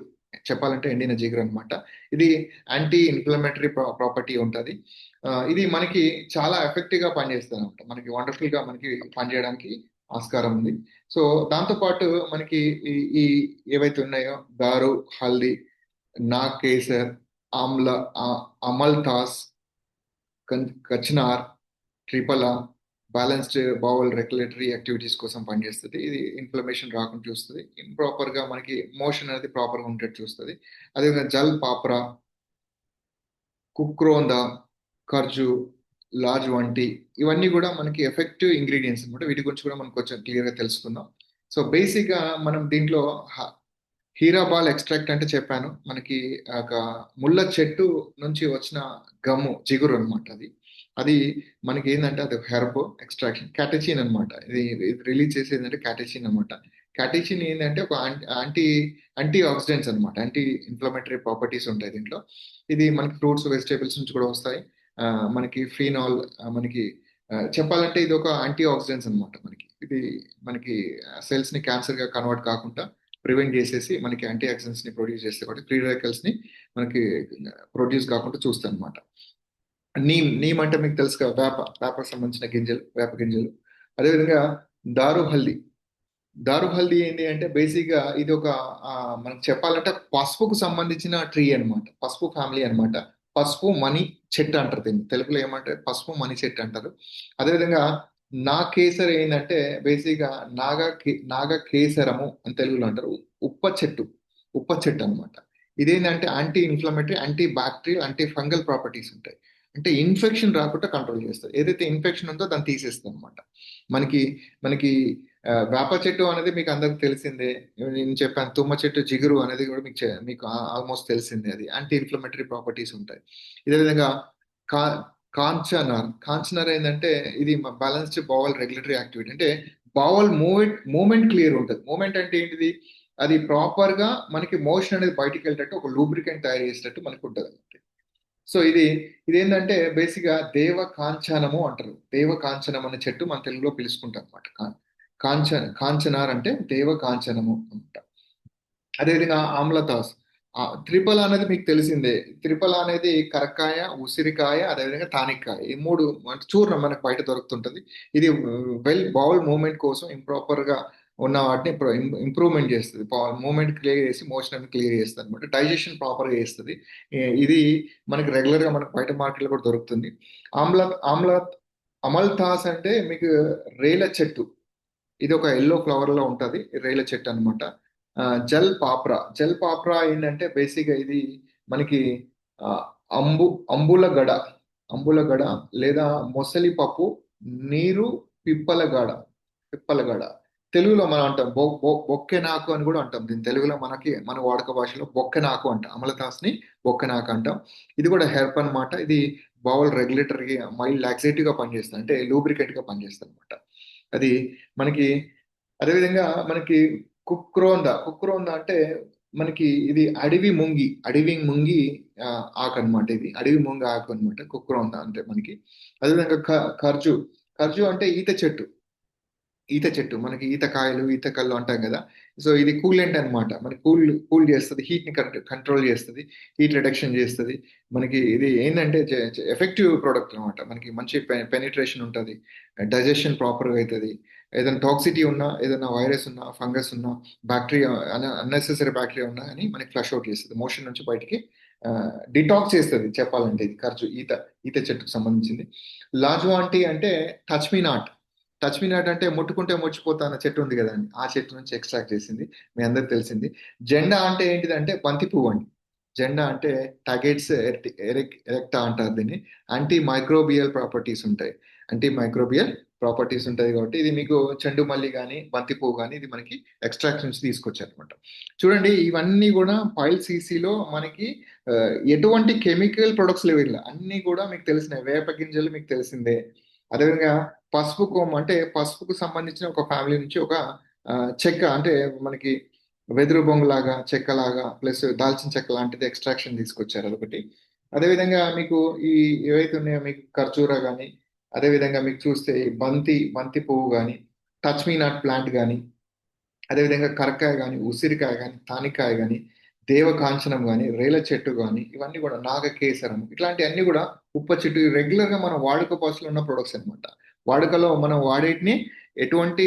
చెప్పాలంటే ఎండిన జిగురు అనమాట. ఇది యాంటీ ఇన్ఫ్లమేటరీ ప్రాపర్టీ ఉంటుంది. ఇది మనకి చాలా ఎఫెక్టివ్ గా పనిచేస్తుంది అనమాట, మనకి వండర్ఫుల్ గా మనకి పనిచేయడానికి ఆస్కారం ఉంది. సో దాంతో పాటు మనకి ఈ ఈ ఏవైతే ఉన్నాయో దారు, హల్దీ, నాగ్ కేసర్, ఆమ్ల, అమల్తాస్, కచ్నార్, ట్రిపలా బ్యాలెన్స్డ్ బౌల్ రెగ్యులేటరీ యాక్టివిటీస్ కోసం పనిచేస్తుంది. ఇది ఇన్ఫ్లమేషన్ రాకుండా చూస్తుంది, ఇంప్రాపర్ గా మనకి మోషన్ అనేది ప్రాపర్ గా ఉండేట్టు చూస్తుంది. అదేవిధంగా జల్ పాప్రా, కుక్రోందా, ఖర్జు, లార్జ్ వంటి ఇవన్నీ కూడా మనకి ఎఫెక్టివ్ ఇంగ్రీడియంట్స్ అనమాట. వీటి గురించి కూడా మనం కొంచెం క్లియర్ గా తెలుసుకుందాం. సో బేసిక్ గా మనం దీంట్లో హీరాబాల్ ఎక్స్ట్రాక్ట్ అంటే చెప్పాను, మనకి ఒక ముళ్ళ చెట్టు నుంచి వచ్చిన గమ్ము జిగురు అనమాట. అది అది మనకి ఏంటంటే అది హెర్బ్ ఎక్స్ట్రాక్షన్ క్యాటచిన్ అనమాట. ఇది రిలీజ్ చేసేది ఏంటంటే క్యాటచిన్ అనమాట. క్యాటచిన్ ఏంటంటే ఒక యాంటీ యాంటీ ఆక్సిడెంట్స్ అనమాట, యాంటీ ఇన్ఫ్లమేటరీ ప్రాపర్టీస్ ఉంటాయి దీంట్లో. ఇది మనకి ఫ్రూట్స్ వెజిటేబుల్స్ నుంచి కూడా వస్తాయి. ఆ, మనకి ఫీనాల్, మనకి చెప్పాలంటే ఇది ఒక యాంటీ ఆక్సిడెంట్స్ అనమాట. మనకి ఇది మనకి సెల్స్ ని క్యాన్సర్ గా కన్వర్ట్ కాకుండా ప్రివెంట్ చేసేసి మనకి యాంటీ ఆక్సిడెంట్స్ ని ప్రొడ్యూస్ చేస్తే కాబట్టి ఫ్రీ రాడికల్స్ ని మనకి ప్రొడ్యూస్ కాకుండా చూస్తాయి అనమాట. నీమ్ అంటే మీకు తెలుసు కదా, వేపకు సంబంధించిన గింజలు, వేప గింజలు. అదేవిధంగా దారు హల్దీ. దారు హల్దీ ఏంటి అంటే బేసిక్ గా ఇది ఒక ఆ, మనకు చెప్పాలంటే పసుపుకు సంబంధించిన ట్రీ అన్నమాట, పసుపు ఫ్యామిలీ అన్నమాట. పసుపు మణి చెట్టు అంటారు దీన్ని, తెలుగులో ఏమంటే పసుపు మణి చెట్టు అంటారు. అదేవిధంగా నా కేసర్ ఏంటంటే బేసిక్ గా నాగ కేసరము అని తెలుగులో అంటారు. ఉప్ప చెట్టు, ఉప్ప చెట్టు అనమాట. ఇదేంటంటే anti inflammatory, anti bacterial, anti fungal properties ఉంటాయి. అంటే ఇన్ఫెక్షన్ రాకుండా కంట్రోల్ చేస్తుంది, ఏదైతే ఇన్ఫెక్షన్ ఉందో దాన్ని తీసేస్తుంది అనమాట. మనకి మనకి వేప చెట్టు అనేది మీకు అందరికి తెలిసిందే. నేను చెప్పాను తుమ్మ చెట్టు జిగురు అనేది కూడా మీకు ఆల్మోస్ట్ తెలిసిందే, అది యాంటీ ఇన్ఫ్లమేటరీ ప్రాపర్టీస్ ఉంటాయి. ఇదే విధంగా కా కాంచనర్ ఏంటంటే ఇది బ్యాలెన్స్డ్ బౌల్ రెగ్యులేటరీ యాక్టివిటీ, అంటే బౌల్ మూమెంట్ క్లియర్ ఉంటుంది. మూమెంట్ అంటే ఏంటిది, అది ప్రాపర్ గా మనకి మోషన్ అనేది బయటికి వెళ్ళేటట్టు ఒక లూబ్రికెంట్ తయారు చేసేటట్టు మనకు ఉంటుంది. సో ఇదేంటంటే బేసిక్ గా దేవ కాంచనము అంటారు. దేవ కాంచనం అనే చెట్టు మన తెలుగులో పిలుచుకుంటాం అనమాట. కాంచనార్ అంటే దేవ కాంచనము అనమాట. అదేవిధంగా ఆమ్లతాస్, త్రిఫల అనేది మీకు తెలిసిందే. త్రిఫల అనేది కరక్కాయ, ఉసిరికాయ, అదేవిధంగా తానిక్కాయ, ఈ మూడు అంటే చూర్ణం మనకు బయట దొరుకుతుంటది. ఇది వెల్ బౌల్ మూవ్మెంట్ కోసం ఇంప్రాపర్ గా ఉన్న వాటిని ఇంప్రూవ్మెంట్ చేస్తుంది, మూవ్మెంట్ క్లియర్ చేసి మోషన్ అనేది క్లియర్ చేస్తుంది అనమాట. డైజెషన్ ప్రాపర్ గా చేస్తుంది. ఇది మనకి రెగ్యులర్ గా మనకి బయట మార్కెట్ లో కూడా దొరుకుతుంది. ఆమ్ల ఆమ్ల అమల్తాస్ అంటే మీకు రేల చెట్టు, ఇది ఒక ఎల్లో ఫ్లవర్ లో ఉంటది, రేల చెట్టు అనమాట. జల్ పాప్రా ఏంటంటే బేసిక్ గా ఇది మనకి ఆ, అంబు అంబుల గడ, అంబుల గడ లేదా మొసలి పప్పు, నీరు, పిప్పలగడ, పిప్పలగడ. తెలుగులో మనం అంటాం బొక్కెనాకు అని కూడా అంటాం దీన్ని. తెలుగులో మనకి మన వాడక భాషలో బొక్కెనాకు అంటాం, అమలతాస్ని బొక్కెనాకు అంటాం. ఇది కూడా హెర్బ్ అన్నమాట. ఇది బౌల్ రెగ్యులేటరీ, మైల్డ్ లాక్సేటివ్ గా పనిచేస్తుంది, అంటే లూబ్రికెంట్ గా పనిచేస్తుంది అనమాట. అది మనకి అదేవిధంగా మనకి కుక్రోంద అంటే మనకి ఇది అడవి ముంగి ఆకు అనమాట. ఇది అడవి ముంగి ఆకు అనమాట కుక్రోంద అంటే మనకి. అదేవిధంగా ఖర్జు, ఖర్జు అంటే ఈత చెట్టు మనకి ఈత కాయలు, ఈత కళ్ళు అంటాం కదా. సో ఇది కూలెంట్ అనమాట, మనకి కూల్ చేస్తుంది, హీట్ ని కంట్రోల్ చేస్తుంది, హీట్ రిడక్షన్ చేస్తుంది. మనకి ఇది ఏంటంటే ఎఫెక్టివ్ ప్రోడక్ట్ అనమాట. మనకి మంచి పెనిట్రేషన్ ఉంటుంది, డైజెషన్ ప్రాపర్గా అవుతుంది. ఏదైనా టాక్సిటీ ఉన్నా, ఏదైనా వైరస్ ఉన్నా, ఫంగస్ ఉన్నా, బ్యాక్టీరియా, అన్నెసెసరీ బ్యాక్టీరియా ఉన్నా అని మనకి ఫ్లష్ అవుట్ చేస్తుంది, మోషన్ నుంచి బయటికి డిటాక్స్ చేస్తుంది చెప్పాలంటే. ఇది ఖర్చు ఈత చెట్టుకు సంబంధించింది. లాజ్వాంటి అంటే touch me not. Touch me not అంటే ముట్టుకుంటే ముచ్చిపోతా అన్న చెట్టు ఉంది కదండి, ఆ చెట్టు నుంచి ఎక్స్ట్రాక్ట్ చేసింది, మీ అందరికి తెలిసింది. జెండా అంటే ఏంటిదంటే బంతి పువ్వు అండి. జెండా అంటే టగెట్స్ ఎరెక్టా అంటారు దీన్ని. యాంటీ మైక్రోబియల్ ప్రాపర్టీస్ ఉంటాయి, యాంటీ మైక్రోబియల్ ప్రాపర్టీస్ ఉంటాయి కాబట్టి ఇది మీకు చెండు మల్లి కానీ బంతి పువ్వు కానీ ఇది మనకి ఎక్స్ట్రాక్ట్ నుంచి తీసుకొచ్చారు అనమాట. చూడండి ఇవన్నీ కూడా పైల్ సీసీలో మనకి ఆ, ఎటువంటి కెమికల్ ప్రొడక్ట్స్ లేవు, ఇలా అన్ని కూడా మీకు తెలిసిన వేప గింజలు మీకు తెలిసిందే. అదేవిధంగా పసుపు కొమ్ము అంటే పసుపుకు సంబంధించిన ఒక ఫ్యామిలీ నుంచి ఒక ఆ, చెక్క అంటే మనకి వెదురు బొంగులాగా చెక్కలాగా ప్లస్ దాల్చిన చెక్క లాంటిది ఎక్స్ట్రాక్షన్ తీసుకొచ్చారు, అదొకటి. అదేవిధంగా మీకు ఈ ఏవైతే ఉన్నాయో మీకు ఖర్జూర కానీ, అదేవిధంగా మీకు చూస్తే ఈ బంతి పువ్వు కానీ, టచ్ మీ నాట్ ప్లాంట్ కానీ, అదేవిధంగా కరక్కాయ కానీ, ఉసిరికాయ కానీ, తానికాయ కానీ, దేవకాంచనం కానీ, రేల చెట్టు కానీ, ఇవన్నీ కూడా నాగకేసరం, ఇట్లాంటివన్నీ కూడా ఉప్ప చెట్టు రెగ్యులర్గా మనం వాడుక పసులు ఉన్న ప్రొడక్ట్స్ అనమాట. వాడుకలో మనం వాడేటిని ఎటువంటి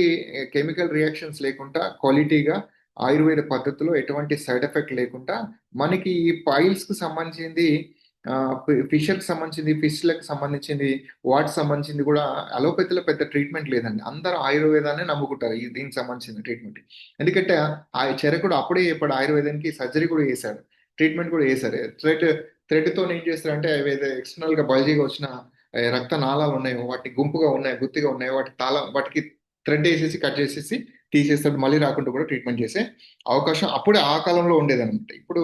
కెమికల్ రియాక్షన్స్ లేకుండా క్వాలిటీగా ఆయుర్వేద పద్ధతిలో ఎటువంటి సైడ్ ఎఫెక్ట్ లేకుండా మనకి ఈ పాయిల్స్ కి సంబంధించింది, ఫిషర్కి సంబంధించింది, ఫిష్లకు సంబంధించింది, వాటికి సంబంధించింది కూడా అలోపతిలో పెద్ద ట్రీట్మెంట్ లేదండి. అందరూ ఆయుర్వేదాన్ని నమ్ముకుంటారు ఈ దీనికి సంబంధించిన ట్రీట్మెంట్. ఎందుకంటే ఆ చరకుడు అప్పుడే చెప్పాడు, ఆయుర్వేదానికి సర్జరీ కూడా చేశాడు, ట్రీట్మెంట్ కూడా చేశారు. థ్రెడ్తో ఏం చేస్తారంటే ఏవైతే ఎక్స్టర్నల్ గా బల్జీగా వచ్చిన రక్త నాళాలు ఉన్నాయో, వాటి గుంపుగా ఉన్నాయి, గుత్తిగా ఉన్నాయి, వాటికి థ్రెడ్ వేసేసి కట్ చేసేసి తీసేస్తాడు, మళ్ళీ రాకుండా కూడా ట్రీట్మెంట్ చేసే అవకాశం అప్పుడే ఆ కాలంలో ఉండేదన్నమాట. ఇప్పుడు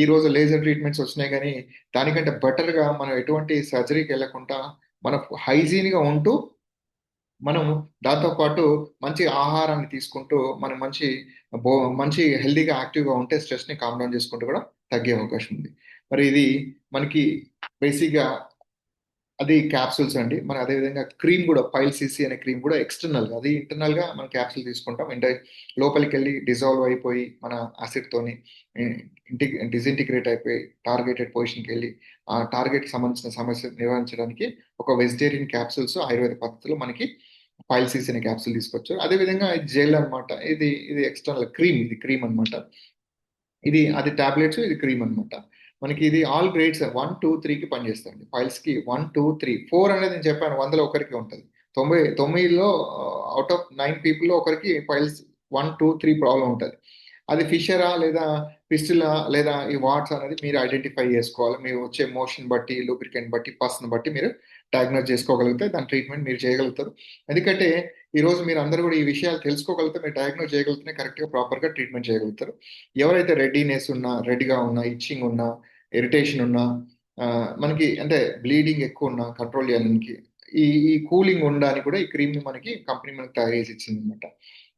ఈ రోజు లేజర్ ట్రీట్మెంట్స్ వచ్చినాయి, కానీ దానికంటే బెటర్గా మనం ఎటువంటి సర్జరీకి వెళ్ళకుండా మన హైజీన్గా ఉంటూ మనం దాంతోపాటు మంచి ఆహారాన్ని తీసుకుంటూ మనం బో మంచి హెల్దీగా యాక్టివ్గా ఉంటే స్ట్రెస్ని కామ్ డౌన్ చేసుకుంటూ కూడా తగ్గే అవకాశం ఉంది. మరి ఇది మనకి బేసిక్గా అది క్యాప్సూల్స్ అండి. మన అదేవిధంగా క్రీమ్ కూడా పైల్ సిసి అనే క్రీమ్ కూడా ఎక్స్టర్నల్, అది ఇంటర్నల్ గా మనం క్యాప్సూల్ తీసుకుంటాం. అంటే లోపలికి వెళ్ళి డిజాల్వ్ అయిపోయి మన యాసిడ్ తోని డిసింటిగ్రేట్ అయిపోయి టార్గెటెడ్ పొజిషన్కి వెళ్ళి ఆ టార్గెట్ సంబంధించిన సమస్య నివారించడానికి ఒక వెజిటేరియన్ క్యాప్సూల్స్ ఆయుర్వేద పద్ధతిలో మనకి పైల్ సిసి అనే క్యాప్సూల్ తీసుకోవచ్చు. అదేవిధంగా ఇది జెల్ అనమాట, ఇది ఎక్స్టర్నల్ క్రీమ్, ఇది క్రీమ్ అనమాట. అది టాబ్లెట్స్, ఇది క్రీమ్ అనమాట. మనకి ఇది ఆల్ గ్రేడ్స్ 1, 2, 3కి పనిచేస్తుంది. ఫైల్స్ కి 1, 2, 3, 4 అనేది నేను చెప్పాను, 100లో ఒకరికి ఉంటుంది. 99లో అవుట్ ఆఫ్ 9 పీపుల్లో ఒకరికి ఫైల్స్ 1, 2, 3 ప్రాబ్లం ఉంటుంది. అది ఫిషరా లేదా పిస్టులా లేదా ఈ వాట్స్ అనేది మీరు ఐడెంటిఫై చేసుకోవాలి. మీరు వచ్చే మోషన్ బట్టి, లూబ్రికెంట్ బట్టి, పర్సన్ బట్టి మీరు డయాగ్నోస్ చేసుకోగలిగితే దాని ట్రీట్మెంట్ మీరు చేయగలుగుతారు. ఎందుకంటే ఈ రోజు మీరు అందరూ కూడా ఈ విషయాలు తెలుసుకోగలిగితే, మీరు డయాగ్నోస్ చేయగలిగితే కరెక్ట్గా ప్రాపర్గా ట్రీట్మెంట్ చేయగలుగుతారు. ఎవరైతే రెడ్డినెస్ ఉన్నా, రెడ్గా ఉన్నా, ఇచ్చింగ్ ఉన్నా, ఇరిటేషన్ ఉన్నా, మనకి అంటే బ్లీడింగ్ ఎక్కువ ఉన్నా కంట్రోల్ చేయడానికి ఈ ఈ కూలింగ్ ఉండడానికి కూడా ఈ క్రీమ్ ని మనకి కంపెనీ మనకి తయారు చేసి ఇచ్చింది అనమాట.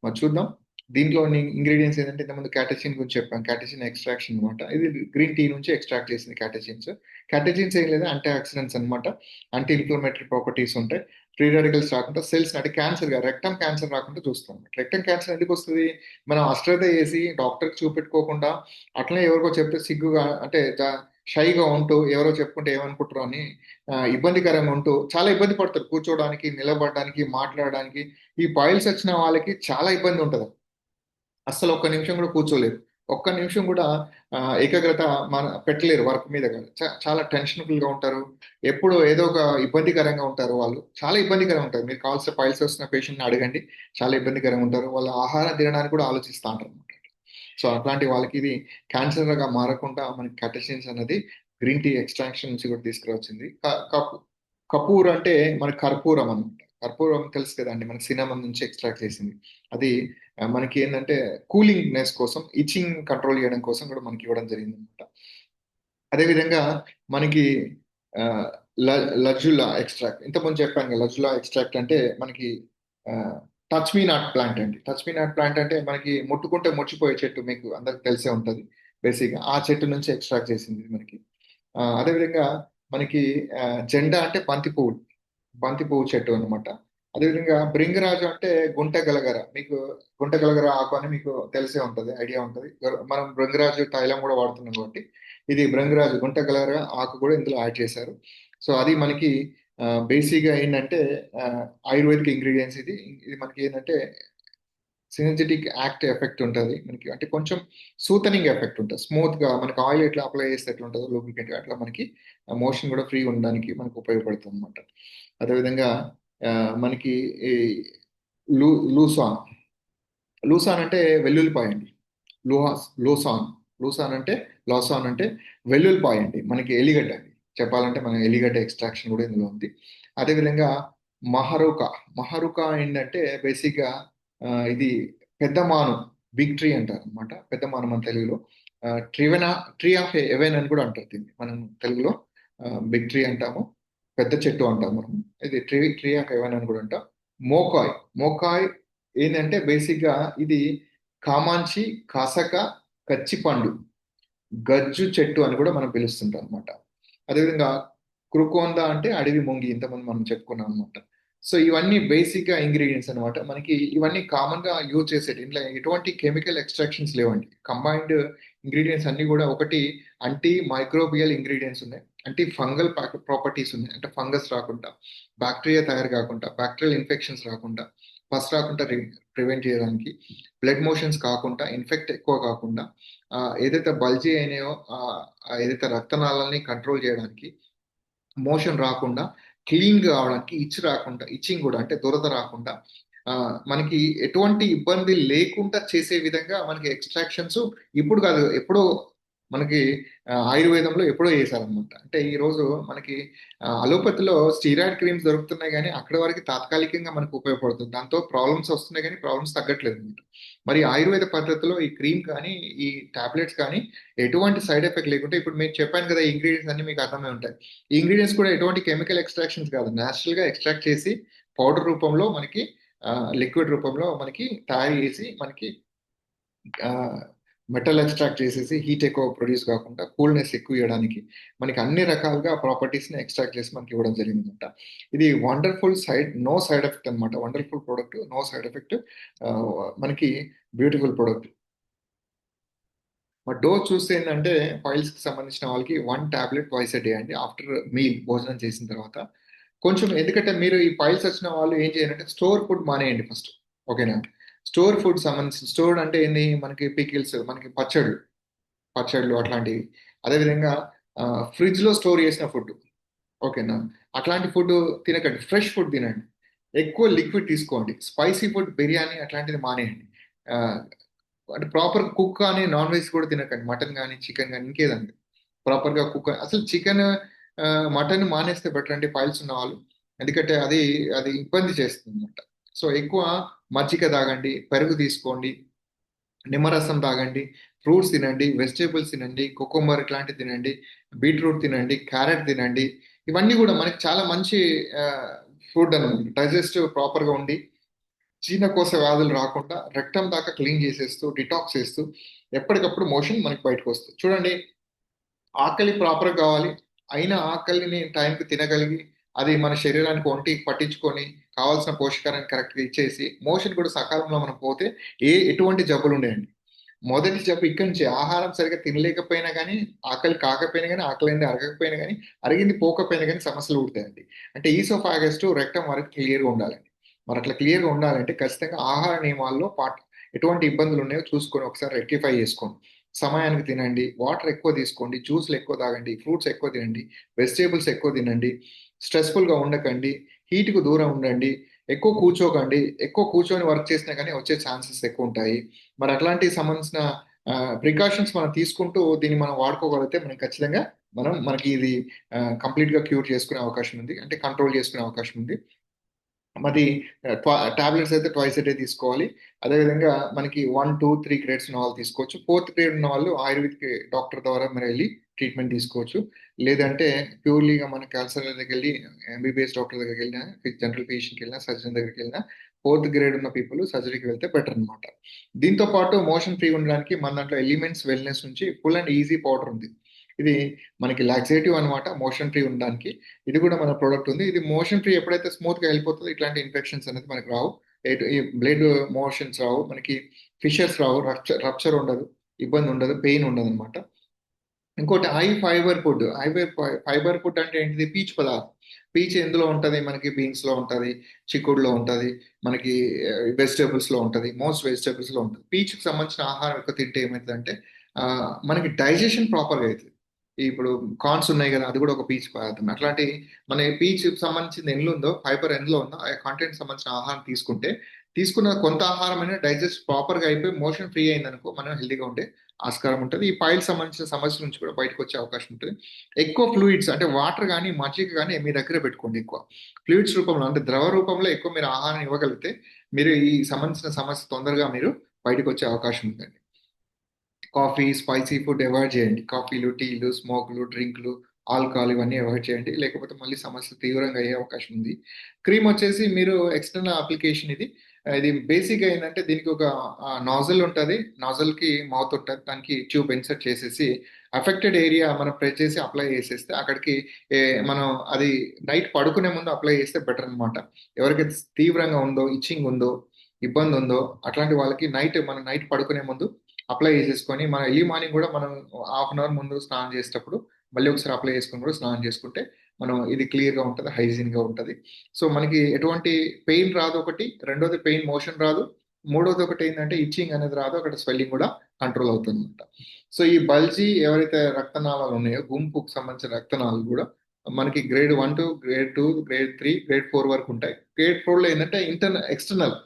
మరి చూద్దాం దీంట్లో ఇంగ్రీడియంట్స్ ఏంటంటే, ఇంతకుముందు క్యాటచిన్ గురించి చెప్పాను, క్యాటచిన్ ఎక్స్ట్రాక్షన్ అనమాట. ఇది గ్రీన్ టీ నుంచి ఎక్స్ట్రాక్ట్ చేసింది క్యాటచిన్స్. క్యాటచిన్స్ ఏం లేదా, యాంటీ ఆక్సిడెంట్స్ అనమాట. యాంటీ ఇన్ఫ్లమేటరీ ప్రాపర్టీస్ ఉంటాయి. ఫ్రీ రాడికల్స్ రాకుండా సెల్స్ అంటే క్యాన్సర్ గా రెక్టమ్ క్యాన్సర్ రాకుండా చూస్తాం. రెక్టమ్ క్యాన్సర్ ఎందుకు వస్తుంది, మనం అశ్రద్ధ చేసి డాక్టర్కి చూపెట్టుకోకుండా అట్లనే ఎవరికో చెప్తే సిగ్గుగా అంటే షైగా ఉంటూ ఎవరో చెప్పుకుంటే ఏమనుకుంటారో అని ఇబ్బందికరంగా ఉంటూ చాలా ఇబ్బంది పడతారు కూర్చోవడానికి, నిలబడడానికి, మాట్లాడడానికి. ఈ పాయిల్స్ వచ్చిన వాళ్ళకి చాలా ఇబ్బంది ఉంటుంది, అస్సలు ఒక్క నిమిషం కూడా కూర్చోలేరు, ఒక్క నిమిషం కూడా ఏకాగ్రత పెట్టలేరు వర్క్ మీద కానీ. చాలా టెన్షనబుల్ గా ఉంటారు, ఎప్పుడు ఏదో ఒక ఇబ్బందికరంగా ఉంటారు, వాళ్ళు చాలా ఇబ్బందికరంగా ఉంటారు. మీరు కావాల్సిన ఫైల్స్ వస్తున్న పేషెంట్ని అడగండి, చాలా ఇబ్బందికరంగా ఉంటారు. వాళ్ళ ఆహారం తినడానికి కూడా ఆలోచిస్తూ ఉంటారు అనమాట. సో అట్లాంటి వాళ్ళకి ఇది క్యాన్సర్ గా మారకుండా మనకి క్యాటచిన్స్ అనేది గ్రీన్ టీ ఎక్స్ట్రాక్షన్ నుంచి కూడా తీసుకురావచ్చింది. కపూర్ అంటే మనకి కర్పూరం అనమాట. కర్పూరం తెలుసు కదండి, మనకి సినమన్ నుంచి ఎక్స్ట్రాక్ట్ చేసింది. అది మనకి ఏంటంటే కూలింగ్ నెస్ కోసం, ఇచ్చింగ్ కంట్రోల్ చేయడం కోసం కూడా మనకి ఇవ్వడం జరిగింది అనమాట. అదేవిధంగా మనకి ఆ, లజులా ఎక్స్ట్రాక్ట్, ఇంతకుముందు చెప్పాను కదా, లజులా ఎక్స్ట్రాక్ట్ అంటే మనకి టచ్ మీ నాట్ ప్లాంట్ అండి. టచ్ మీ నాట్ ప్లాంట్ అంటే మనకి ముట్టుకుంటే ముచ్చిపోయే చెట్టు, మీకు అందరికి తెలిసే ఉంటుంది. బేసిక్గా ఆ చెట్టు నుంచి ఎక్స్ట్రాక్ట్ చేసింది మనకి. అదేవిధంగా మనకి జెండా అంటే బంతి పువ్వు చెట్టు అనమాట. అదేవిధంగా భృంగరాజు అంటే గుంట గలగర, మీకు గుంట గలగర ఆకు అని మీకు తెలిసే ఉంటుంది, ఐడియా ఉంటుంది. మనం భృంగరాజు తైలం కూడా వాడుతున్నాం కాబట్టి ఇది భృంగరాజు గుంట గలగర ఆకు కూడా ఇందులో యాడ్ చేశారు. సో అది మనకి బేసిక్గా ఏంటంటే ఆయుర్వేదిక్ ఇంగ్రీడియంట్స్. ఇది ఇది మనకి ఏంటంటే సినర్జెటిక్ యాక్ట్ ఎఫెక్ట్ ఉంటుంది మనకి, అంటే కొంచెం సూతనింగ్ ఎఫెక్ట్ ఉంటుంది. స్మూత్ గా మనకి ఆయిల్ ఎట్లా అప్లై చేస్తే ఎట్లా ఉంటుందో లూబ్రికెంట్ అట్లా మనకి మోషన్ కూడా ఫ్రీ ఉండడానికి మనకు ఉపయోగపడుతుంది అనమాట. అదేవిధంగా ఆ, మనకి ఈ లూ లూసాన్ లూసాన్ అంటే వెల్లుల్లిపాయ అండి. లూసాన్ లూసాన్ అంటే లాసాన్ అంటే వెల్లుల్లిపాయ అండి, మనకి ఎలిగడ్డ అండి. చెప్పాలంటే మన ఎలిగడ్డ ఎక్స్ట్రాక్షన్ కూడా ఇందులో ఉంది. అదేవిధంగా మహరుకా మహరుకా ఏంటంటే బేసిక్గా ఇది పెద్ద మాను, బిగ్ ట్రీ అంటారు అనమాట. పెద్ద మాను మన తెలుగులో ట్రివెనా, ట్రీ ఆఫ్ ఎవెన్ అని కూడా అంటారు దీన్ని మనం తెలుగులో. బిగ్ ట్రీ అంటాము, పెద్ద చెట్టు అంటాం మనం. ఇది ట్రీ ఆఫ్ ఎవెన్ అని కూడా అంటాం. మోకాయ్ మోకాయ్ ఏంటంటే బేసిక్గా ఇది కామాంచి, కసక, కచ్చిపండు, గజ్జు చెట్టు అని కూడా మనం పిలుస్తుంటాం అనమాట. అదేవిధంగా క్రుకోంద అంటే అడవి మొంగి, ఇంతమంది మనం చెప్పుకున్నాం అనమాట. సో ఇవన్నీ బేసిక్గా ఇంగ్రీడియంట్స్ అనమాట. మనకి ఇవన్నీ కామన్గా యూజ్ చేసేది, ఇంట్లో ఎటువంటి కెమికల్ ఎక్స్ట్రాక్షన్స్ లేవండి. కంబైన్డ్ ఇంగ్రీడియంట్స్ అన్ని కూడా ఒకటి యాంటీ మైక్రోబియల్ ఇంగ్రీడియంట్స్ ఉన్నాయి, యాంటీ ఫంగల్ ప్రాపర్టీస్ ఉన్నాయి, అంటే ఫంగస్ రాకుండా, బ్యాక్టీరియా తయారు కాకుండా, బ్యాక్టీరియల్ ఇన్ఫెక్షన్స్ రాకుండా, పస్ రాకుండా ప్రివెంట్ చేయడానికి, బ్లడ్ మోషన్స్ కాకుండా, ఇన్ఫెక్ట్ ఎక్కువ కాకుండా, ఏదైతే బల్జీ అయినాయో ఏదైతే రక్తనాళాలని కంట్రోల్ చేయడానికి, మోషన్ రాకుండా, క్లీన్ కావడానికి, రాకుండా, ఇచ్చింగ్ కూడా అంటే దురద రాకుండా, ఆ, మనకి ఎటువంటి ఇబ్బంది లేకుండా చేసే విధంగా మనకి ఎక్స్ట్రాక్షన్స్ ఇప్పుడు కాదు, ఎప్పుడో మనకి ఆయుర్వేదంలో ఎప్పుడో చేశారనమాట. అంటే ఈ రోజు మనకి అలోపతిలో స్టీరాయిడ్ క్రీమ్స్ దొరుకుతున్నాయి, కానీ అక్కడ వరకు తాత్కాలికంగా మనకు ఉపయోగపడుతుంది, దాంతో ప్రాబ్లమ్స్ వస్తున్నాయి కానీ ప్రాబ్లమ్స్ తగ్గట్లేదు అనమాట. మరి ఆయుర్వేద పద్ధతిలో ఈ క్రీమ్ కానీ ఈ టాబ్లెట్స్ కానీ ఎటువంటి సైడ్ ఎఫెక్ట్ లేకుంటే, ఇప్పుడు మీకు చెప్పాను కదా, ఈ ఇంగ్రీడియంట్స్ అన్ని మీకు అర్థమై ఉంటాయి. ఈ ఇంగ్రీడియంట్స్ కూడా ఎటువంటి కెమికల్ ఎక్స్ట్రాక్షన్స్ కాదు, న్యాచురల్ గా ఎక్స్ట్రాక్ట్ చేసి పౌడర్ రూపంలో మనకి, లిక్విడ్ రూపంలో మనకి తయారు చేసి మనకి, మెటల్ ఎక్స్ట్రాక్ట్ చేసేసి హీట్ ఎక్కువ ప్రొడ్యూస్ కాకుండా కూల్నెస్ ఎక్కువ ఇవ్వడానికి మనకి అన్ని రకాలుగా ప్రాపర్టీస్ని ఎక్స్ట్రాక్ట్ చేసి మనకి ఇవ్వడం జరిగిందన్నమాట. ఇది వండర్ఫుల్ నో సైడ్ ఎఫెక్ట్ అనమాట. Wonderful product, no side effect, మనకి బ్యూటిఫుల్ ప్రోడక్ట్. మా డోస్ చూస్తే ఏంటంటే, ఫైల్స్కి సంబంధించిన వాళ్ళకి 1 టాబ్లెట్ ట్వైస్ ఎ డే అండి, ఆఫ్టర్ మీల్, భోజనం చేసిన తర్వాత. కొంచెం ఎందుకంటే మీరు ఈ ఫైల్స్ వచ్చిన వాళ్ళు ఏం చేయాలంటే స్టోర్ ఫుడ్ మానేయండి ఫస్ట్, ఓకేనా? స్టోర్ ఫుడ్ సంబంధించిన, స్టోర్ అంటే ఏంది, మనకి పికిల్స్, మనకి పచ్చళ్ళు అట్లాంటివి. అదేవిధంగా ఫ్రిడ్జ్ లో స్టోర్ చేసిన ఫుడ్, ఓకేనా, అట్లాంటి ఫుడ్ తినకండి. ఫ్రెష్ ఫుడ్ తినండి, ఎక్కువ లిక్విడ్ తీసుకోండి. స్పైసీ ఫుడ్, బిర్యానీ అట్లాంటిది మానేయండి. ఆ, అంటే ప్రాపర్ కుక్ కానీ నాన్ వెజ్ కూడా తినకండి, మటన్ కానీ చికెన్ కానీ ఇంకేదండి. ప్రాపర్గా కుక్, అసలు చికెన్ మటన్ మానేస్తే బెటర్ అండి ఫైల్స్ ఉన్న వాళ్ళు, ఎందుకంటే అది అది ఇబ్బంది చేస్తుంది అనమాట. సో ఎక్కువ మజ్జిగ తాగండి, పెరుగు తీసుకోండి, నిమ్మరసం తాగండి, ఫ్రూట్స్ తినండి, వెజిటేబుల్స్ తినండి, కుకుంబర్ ఇట్లాంటివి తినండి, బీట్రూట్ తినండి, క్యారెట్ తినండి. ఇవన్నీ కూడా మనకి చాలా మంచి ఫుడ్ అనమాట. డైజెస్ట్ ప్రాపర్గా ఉండి జీర్ణకోశ వ్యాధులు రాకుండా రెక్టం దాకా క్లీన్ చేసేస్తూ, డిటాక్స్ చేస్తూ, ఎప్పటికప్పుడు మోషన్ మనకి బయటకు వస్తుంది. చూడండి, ఆకలి ప్రాపర్ కావాలి, అయిన ఆకలిని టైంకి తినగలిగి అది మన శరీరానికి ఒంటికి పట్టించుకొని కావాల్సిన పోషకాలను కరెక్ట్గా ఇచ్చేసి మోషన్ కూడా సకాలంలో మనం పోతే ఎటువంటి జబ్బులు ఉండేయండి. మొదటి జబ్బు ఇక్కడి నుంచి, ఆహారం సరిగ్గా తినలేకపోయినా కానీ, ఆకలి కాకపోయినా కానీ, ఆకలి అనేది అరగకపోయినా కానీ, అరిగింది పోకపోయినా కానీ సమస్యలు పుడతాయండి. అంటే ఈసోఫాగస్ టు రెక్టం వరకు క్లియర్గా ఉండాలండి. మరి అట్లా క్లియర్గా ఉండాలంటే ఖచ్చితంగా ఆహార నియమాల్లో ఎటువంటి ఇబ్బందులు ఉన్నాయో చూసుకొని ఒకసారి రెక్టిఫై చేసుకోండి. సమయానికి తినండి, వాటర్ ఎక్కువ తీసుకోండి, జ్యూస్లు ఎక్కువ తాగండి, ఫ్రూట్స్ ఎక్కువ తినండి, వెజిటేబుల్స్ ఎక్కువ తినండి, స్ట్రెస్ఫుల్గా ఉండకండి, హీట్కు దూరం ఉండండి, ఎక్కువ కూర్చోకండి. ఎక్కువ కూర్చొని వర్క్ చేసినా కానీ వచ్చే ఛాన్సెస్ ఎక్కువ ఉంటాయి. మరి అట్లాంటికి సంబంధించిన ప్రికాషన్స్ మనం తీసుకుంటూ దీన్ని మనం వాడుకోగలిగితే మనం ఖచ్చితంగా మనకి ఇది కంప్లీట్గా క్యూర్ చేసుకునే అవకాశం ఉంది, అంటే కంట్రోల్ చేసుకునే అవకాశం ఉంది. మరి టాబ్లెట్స్ అయితే ట్వైస్ ఏ డే తీసుకోవాలి. అదేవిధంగా మనకి 1, 2, 3 గ్రేడ్స్ ఉన్న వాళ్ళు తీసుకోవచ్చు. 4th గ్రేడ్ ఉన్న వాళ్ళు ఆయుర్వేదిక్ డాక్టర్ ద్వారా మీరు వెళ్ళి ట్రీట్మెంట్ తీసుకోవచ్చు. లేదంటే ప్యూర్లీగా మన క్యాన్సర్ దగ్గరికి వెళ్ళి ఎంబీబీఎస్ డాక్టర్ దగ్గరికి వెళ్ళినా, జనరల్ ఫిజిషియన్కి వెళ్ళినా, సర్జన్ దగ్గరికి వెళ్ళినా 4th గ్రేడ్ ఉన్న పీపుల్ సర్జరీకి వెళ్తే బెటర్ అనమాట. దీంతో పాటు మోషన్ ఫ్రీ ఉండడానికి మన దాంట్లో ఎలిమెంట్స్ వెల్నెస్ నుంచి ఫుల్ అండ్ ఈజీ పౌడర్ ఉంది. ఇది మనకి లాక్సేటివ్ అనమాట, మోషన్ ఫ్రీ ఉండడానికి. ఇది కూడా మన ప్రోడక్ట్ ఉంది. ఇది మోషన్ ఫ్రీ ఎప్పుడైతే స్మూత్ గా వెళ్ళిపోతుందో ఇట్లాంటి ఇన్ఫెక్షన్స్ అనేది మనకి రావు, బ్లడ్ మోషన్స్ రావు, మనకి ఫిషర్స్ రావు, రప్చర్ ఉండదు, ఇబ్బంది ఉండదు, పెయిన్ ఉండదు అనమాట. ఇంకోటి high fibre food. Fibre food అంటే ఏంటిది, పీచు పదార్థం. పీచు ఎందులో ఉంటుంది, మనకి బీన్స్ లో ఉంటుంది, చిక్కుడులో ఉంటుంది, మనకి వెజిటేబుల్స్ లో ఉంటుంది, మోస్ట్ వెజిటేబుల్స్ లో ఉంటుంది. పీచుకి సంబంధించిన ఆహారం ఎక్కువ తింటే ఏమవుతుందంటే మనకి డైజెషన్ ప్రాపర్గా అవుతుంది. ఇప్పుడు కార్న్స్ ఉన్నాయి కదా, అది కూడా ఒక పీచు పదార్థం. అట్లాంటి మన పీచ్ సంబంధించిన ఎందులో ఉందో, ఫైబర్ ఎందులో ఉందో ఆ కంటెంట్ సంబంధించిన ఆహారం తీసుకున్న కొంత ఆహారం అయినా డైజెస్ట్ ప్రాపర్గా అయిపోయి మోషన్ ఫ్రీ అయిందనుకో మనం హెల్తీగా ఉండే ఆస్కారం ఉంటుంది. ఈ పైల్ సంబంధించిన సమస్యల నుంచి కూడా బయటకు వచ్చే అవకాశం ఉంటుంది. ఎక్కువ ఫ్లూయిడ్స్ అంటే వాటర్ కానీ మజ్జిగ కానీ మీ దగ్గర పెట్టుకోండి. ఎక్కువ ఫ్లూయిడ్స్ రూపంలో అంటే ద్రవ రూపంలో ఎక్కువ మీరు ఆహారం ఇవ్వగలిగితే మీరు ఈ సంబంధించిన సమస్య తొందరగా మీరు బయటకు వచ్చే అవకాశం ఉందండి. కాఫీ, స్పైసీ ఫుడ్ అవాయిడ్ చేయండి. కాఫీలు, టీలు, స్మోక్లు, డ్రింక్లు, ఆల్కహాల్ ఇవన్నీ అవాయిడ్ చేయండి, లేకపోతే మళ్ళీ సమస్య తీవ్రంగా అయ్యే అవకాశం ఉంది. క్రీమ్ వచ్చేసి మీరు ఎక్స్టర్నల్ అప్లికేషన్ ఇది. ఇది బేసిక్ ఏంటంటే దీనికి ఒక నాజల్ ఉంటుంది, నాజల్ కి మౌత్ ఉంటుంది, దానికి ట్యూబ్ ఇన్సర్ట్ చేసేసి అఫెక్టెడ్ ఏరియా మనం ప్రెస్ చేసి అప్లై చేసేస్తే అక్కడికి ఏ, మనం అది నైట్ పడుకునే ముందు అప్లై చేస్తే బెటర్ అనమాట. ఎవరికైతే తీవ్రంగా ఉందో, ఇచ్చింగ్ ఉందో, ఇబ్బంది ఉందో అట్లాంటి వాళ్ళకి మనం నైట్ పడుకునే ముందు అప్లై చేసేసుకొని మన ఎర్లీ మార్నింగ్ కూడా మనం హాఫ్ అన్ అవర్ ముందు స్నానం చేసేటప్పుడు మళ్ళీ ఒకసారి అప్లై చేసుకొని కూడా స్నానం చేసుకుంటే మనం ఇది క్లియర్గా ఉంటుంది, హైజీన్గా ఉంటుంది. సో మనకి ఎటువంటి పెయిన్ రాదు ఒకటి, రెండోది పెయిన్ మోషన్ రాదు, మూడోది ఒకటి ఏంటంటే ఇచ్చింగ్ అనేది రాదు, అక్కడ స్వెల్లింగ్ కూడా కంట్రోల్ అవుతుంది అనమాట. సో ఈ బల్జీ ఎవరైతే రక్తనాళాలు ఉన్నాయో గుంపుకు సంబంధించిన రక్తనాళాలు కూడా మనకి grade 1 to grade 2, grade 3, grade 4 వరకు ఉంటాయి. గ్రేడ్ 4లో ఏంటంటే ఎక్స్టర్నల్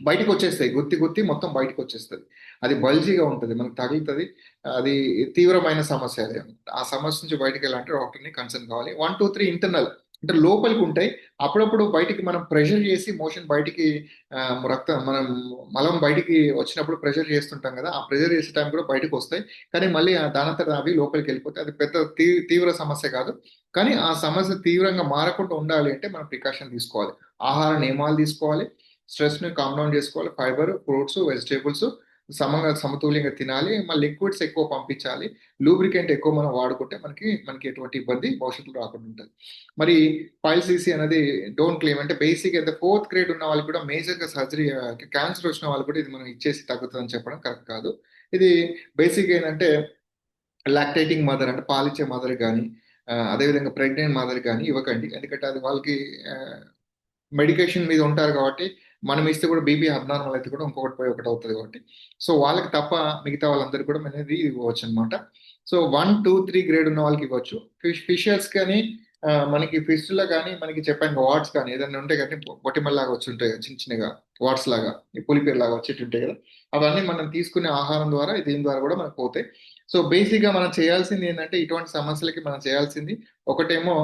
బయటికి వచ్చేస్తాయి, గుత్తి గుత్తి మొత్తం బయటికి వచ్చేస్తుంది. అది బల్జీగా ఉంటుంది, మనకు తగులుతుంది. అది తీవ్రమైన సమస్య అది. ఆ సమస్య నుంచి బయటికి వెళ్ళాలంటే డాక్టర్ని కన్సల్ట్ కావాలి. 1, 2, 3 ఇంటర్నల్ అంటే లోపలికి ఉంటాయి. అప్పుడప్పుడు బయటికి మనం ప్రెషర్ చేసి మోషన్ బయటికి మనం మలం బయటికి వచ్చినప్పుడు ప్రెషర్ చేస్తుంటాం కదా, ఆ ప్రెషర్ చేసే టైం కూడా బయటకు వస్తాయి. కానీ మళ్ళీ దానంతట అవి లోపలికి వెళ్ళిపోతాయి. అది పెద్ద తీవ్ర సమస్య కాదు. కానీ ఆ సమస్య తీవ్రంగా మారకుండా ఉండాలి అంటే మనం ప్రికాషన్ తీసుకోవాలి. ఆహార నియమాలు తీసుకోవాలి, స్ట్రెస్ ని కామ్ డౌన్ చేసుకోవాలి, ఫైబర్, ఫ్రూట్స్, వెజిటేబుల్స్ సమతుల్యంగా తినాలి, మళ్ళీ లిక్విడ్స్ ఎక్కువ పంపించాలి, లూబ్రికెంట్ ఎక్కువ మనం వాడుకుంటే మనకి ఎటువంటి ఇబ్బంది భవిష్యత్తులో రాకుండా ఉంటుంది. మరి పైల్సీసీ అనేది డోంట్ క్లెయిమ్ అంటే బేసిక్ అయితే 4th గ్రేడ్ ఉన్న వాళ్ళకి కూడా మేజర్ గా సర్జరీ, క్యాన్సర్ వచ్చిన వాళ్ళు కూడా ఇది మనం ఇచ్చేసి తగ్గుతుందని చెప్పడం కరెక్ట్ కాదు. ఇది బేసిక్ ఏంటంటే లాక్టేటింగ్ మదర్ అంటే పాలిచ్చే మదర్ కానీ, అదేవిధంగా ప్రెగ్నెంట్ మదర్ కానీ ఇవ్వకండి. ఎందుకంటే అది వాళ్ళకి మెడికేషన్ మీద ఉంటారు కాబట్టి మనం ఇస్తే కూడా బీపీ అబ్నార్మల్ అయితే కూడా ఇంకొకటి పోయి ఒకటి అవుతుంది కాబట్టి, సో వాళ్ళకి తప్ప మిగతా వాళ్ళందరికీ కూడా అనేది ఇవ్వచ్చు అనమాట. సో 1, 2, 3 గ్రేడ్ ఉన్న వాళ్ళకి ఇవ్వచ్చు. ఫిషర్స్ కానీ, మనకి ఫిష్లో కానీ, మనకి చెప్పాను వాట్స్ కానీ ఏదైనా ఉంటే కానీ పొటిమల్ లాగా వచ్చి ఉంటాయి కదా, చిన్న చిన్నగా వాట్స్ లాగా, ఈ పులిపేరు లాగా వచ్చేటి ఉంటాయి కదా, అవన్నీ మనం తీసుకునే ఆహారం ద్వారా దీని ద్వారా కూడా మనకు పోతాయి. సో బేసిక్గా మనం చేయాల్సింది ఏంటంటే ఇటువంటి సమస్యలకి మనం చేయాల్సింది ఒకటేమో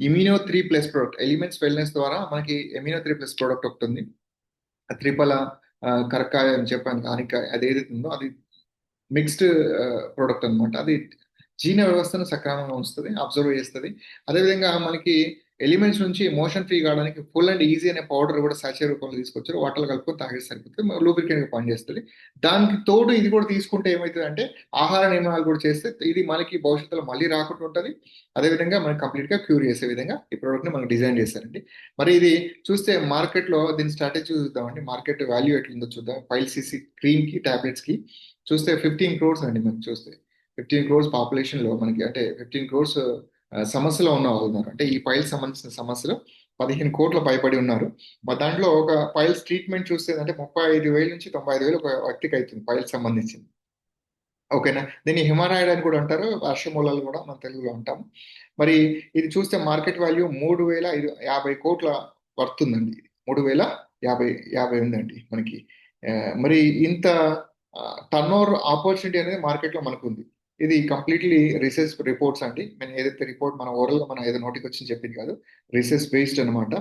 ఇమ్యూనో 3+ ప్రోడక్ట్, ఎలిమెంట్స్ వెల్నెస్ ద్వారా మనకి ఇమ్యూనో 3+ ప్రోడక్ట్ ఒకటి ఉంది. త్రిఫల, కరక్కాయ అని చెప్పాను, ఆనికాయ, అది ఏదైతే ఉందో అది మిక్స్డ్ ప్రోడక్ట్ అనమాట. అది జీర్ణ వ్యవస్థను సక్రమంగా ఉంచుతుంది, అబ్జర్వ్ చేస్తుంది. అదేవిధంగా మనకి ఎలిమెంట్స్ నుంచి మోషన్ ఫ్రీ కావడానికి ఫుల్ అండ్ ఈజీ అనే పౌడర్ కూడా సాచే రూపంలో తీసుకొచ్చారు, వాటర్లో కలుపుకొని తాగేసి సరిపోతుంది, లూబ్రికెంట్గా పనిచేస్తుంది. దానికి తోడు ఇది కూడా తీసుకుంటే ఏమవుతుంది అంటే ఆహార నియమాలు కూడా చేస్తే ఇది మనకి భవిష్యత్తులో మళ్ళీ రాకుండా ఉంటుంది. అదేవిధంగా మనకి కంప్లీట్గా క్యూర్ చేసే విధంగా ఈ ప్రోడక్ట్ని మనకి డిజైన్ చేశారండి. మరి ఇది చూస్తే మార్కెట్లో దీని స్ట్రాటజీ చూద్దామండి, మార్కెట్ వాల్యూ ఎట్లుందో చూద్దాం. పైల్సీసీ క్రీమ్కి, టాబ్లెట్స్కి చూస్తే 15 crores అండి. మనకి చూస్తే 15 crores పాపులేషన్ లో మనకి అంటే 15 crores సమస్యలో ఉన్న వాళ్ళు ఉన్నారు. అంటే ఈ పైల్స్ సంబంధించిన సమస్యలు 15 కోట్ల పైబడి ఉన్నారు. మరి దాంట్లో ఒక పైల్స్ ట్రీట్మెంట్ చూస్తే అంటే 35,000 నుంచి 95,000 ఒక వ్యక్తికి అవుతుంది పైల్స్ సంబంధించింది. ఓకేనా, దీన్ని హిమారాయిడ్ అని కూడా అంటారు, వర్షమూలాలు కూడా మన తెలుగులో అంటాము. మరి ఇది చూస్తే మార్కెట్ వాల్యూ 3,050 కోట్ల పడుతుందండి. ఇది 3,050 ఉందండి మనకి. మరి ఇంత టర్న్ ఓవర్ ఆపర్చునిటీ అనేది మార్కెట్లో మనకు ఉంది. ఇది కంప్లీట్లీ రీసెర్చ్ రిపోర్ట్స్ అండి. నేను ఏదైతే రిపోర్ట్ మన ఓవరాల్గా మనం ఏదో నోటికి వచ్చి చెప్పింది కాదు, రీసెర్చ్ బేస్డ్ అనమాట.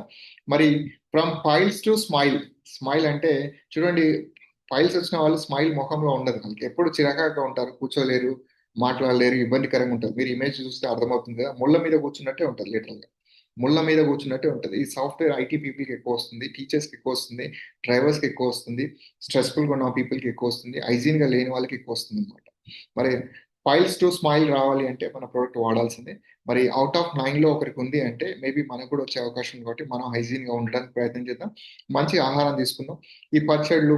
మరి from piles to smile. Smile అంటే చూడండి, ఫైల్స్ వచ్చిన వాళ్ళు స్మైల్ ముఖంలో ఉండదు, వాళ్ళకి ఎప్పుడు చిరాకాగా ఉంటారు, కూర్చోలేరు, మాట్లాడలేరు, ఇబ్బందికరంగా ఉంటుంది. మీరు ఇమేజ్ చూస్తే అర్థమవుతుంది కదా, ముళ్ళ మీద కూర్చున్నట్టే ఉంటుంది లిటరల్గా, ముళ్ళ మీద కూర్చున్నట్టే ఉంటుంది. ఈ సాఫ్ట్వేర్ ఐటీ పీపుల్కి ఎక్కువ వస్తుంది, టీచర్స్కి ఎక్కువ వస్తుంది, డ్రైవర్స్కి ఎక్కువ వస్తుంది, స్ట్రెస్ఫుల్గా ఉన్న పీపుల్కి ఎక్కువ వస్తుంది, హైజీన్గా లేని వాళ్ళకి ఎక్కువ వస్తుంది అనమాట. మరి ఫైల్స్ టు స్మైల్ రావాలి అంటే మన ప్రోడక్ట్ వాడాల్సిందే. మరి అవుట్ ఆఫ్ 9లో ఒకరికి ఉంది అంటే మేబీ మనకు కూడా వచ్చే అవకాశం ఉంది. కాబట్టి మనం హైజీన్గా ఉండడానికి ప్రయత్నం చేద్దాం, మంచి ఆహారం తీసుకుందాం. ఈ పచ్చళ్ళు,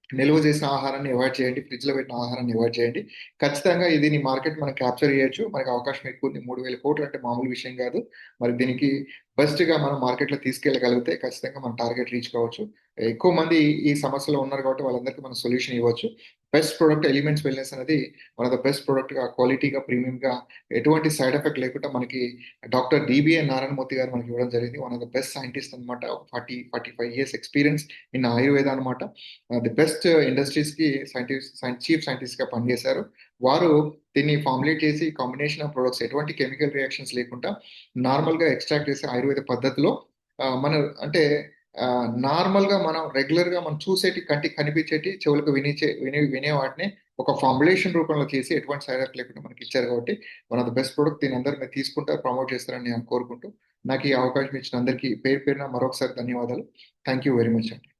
నిల్వ చేసిన ఆహారాన్ని అవాయిడ్ చేయండి, ఫ్రిడ్జ్లో పెట్టిన ఆహారాన్ని అవాయిడ్ చేయండి. ఖచ్చితంగా దీని మార్కెట్ మనం క్యాప్చర్ చేయొచ్చు, మనకి అవకాశం ఎక్కువ ఉంది. 3,000 కోట్లు అంటే మామూలు విషయం కాదు. మరి దీనికి బెస్ట్గా మనం మార్కెట్లో తీసుకెళ్ళగలిగితే ఖచ్చితంగా మన టార్గెట్ రీచ్ కావచ్చు. ఎక్కువ మంది ఈ సమస్యలో ఉన్నారు కాబట్టి వాళ్ళందరికీ మనం సొల్యూషన్ ఇవ్వచ్చు. బెస్ట్ ప్రోడక్ట్ ఎలిమెంట్స్ వెల్నెస్ అనేది వన్ ఆఫ్ ద బెస్ట్ ప్రోడక్ట్గా, క్వాలిటీగా, ప్రీమియంగా, ఎటువంటి సైడ్ ఎఫెక్ట్ లేకుండా మనకి డాక్టర్ డిబిఎన్ నారాయణమూర్తి గారు మనకి ఇవ్వడం జరిగింది. One of the best scientist అనమాట, 40-45 years ఎక్స్పీరియన్స్ ఇన్ ఆయుర్వేద అనమాట. ది బెస్ట్ ఇండస్ట్రీస్ కి చీఫ్ సైంటిస్ట్ గా పనిచేశారు. వారు దీన్ని ఫార్ములేట్ చేసి కాంబినేషన్ ఆఫ్ ప్రొడక్ట్స్ ఎటువంటి కెమికల్ రియాక్షన్స్ లేకుండా నార్మల్ గా ఎక్స్ట్రాక్ట్ చేసే ఆయుర్వేద పద్ధతిలో, మన అంటే నార్మల్ గా మనం రెగ్యులర్ గా మనం చూసేటి, కంటికి కనిపించేటి, చెవులకు వినే వాటిని ఒక ఫార్ములేషన్ రూపంలో చేసి ఎటువంటి సైడ్ ఎఫెక్ట్ లేకుండా మనకి ఇచ్చారు. కాబట్టి one of the best product, దీని అందరూ మీరు తీసుకుంటారు, ప్రమోట్ చేస్తారని నేను కోరుకుంటూ నాకు ఈ అవకాశం ఇచ్చిన అందరికీ పేరు పేరున మరొకసారి ధన్యవాదాలు. థ్యాంక్ యూ వెరీ మచ్ అండి.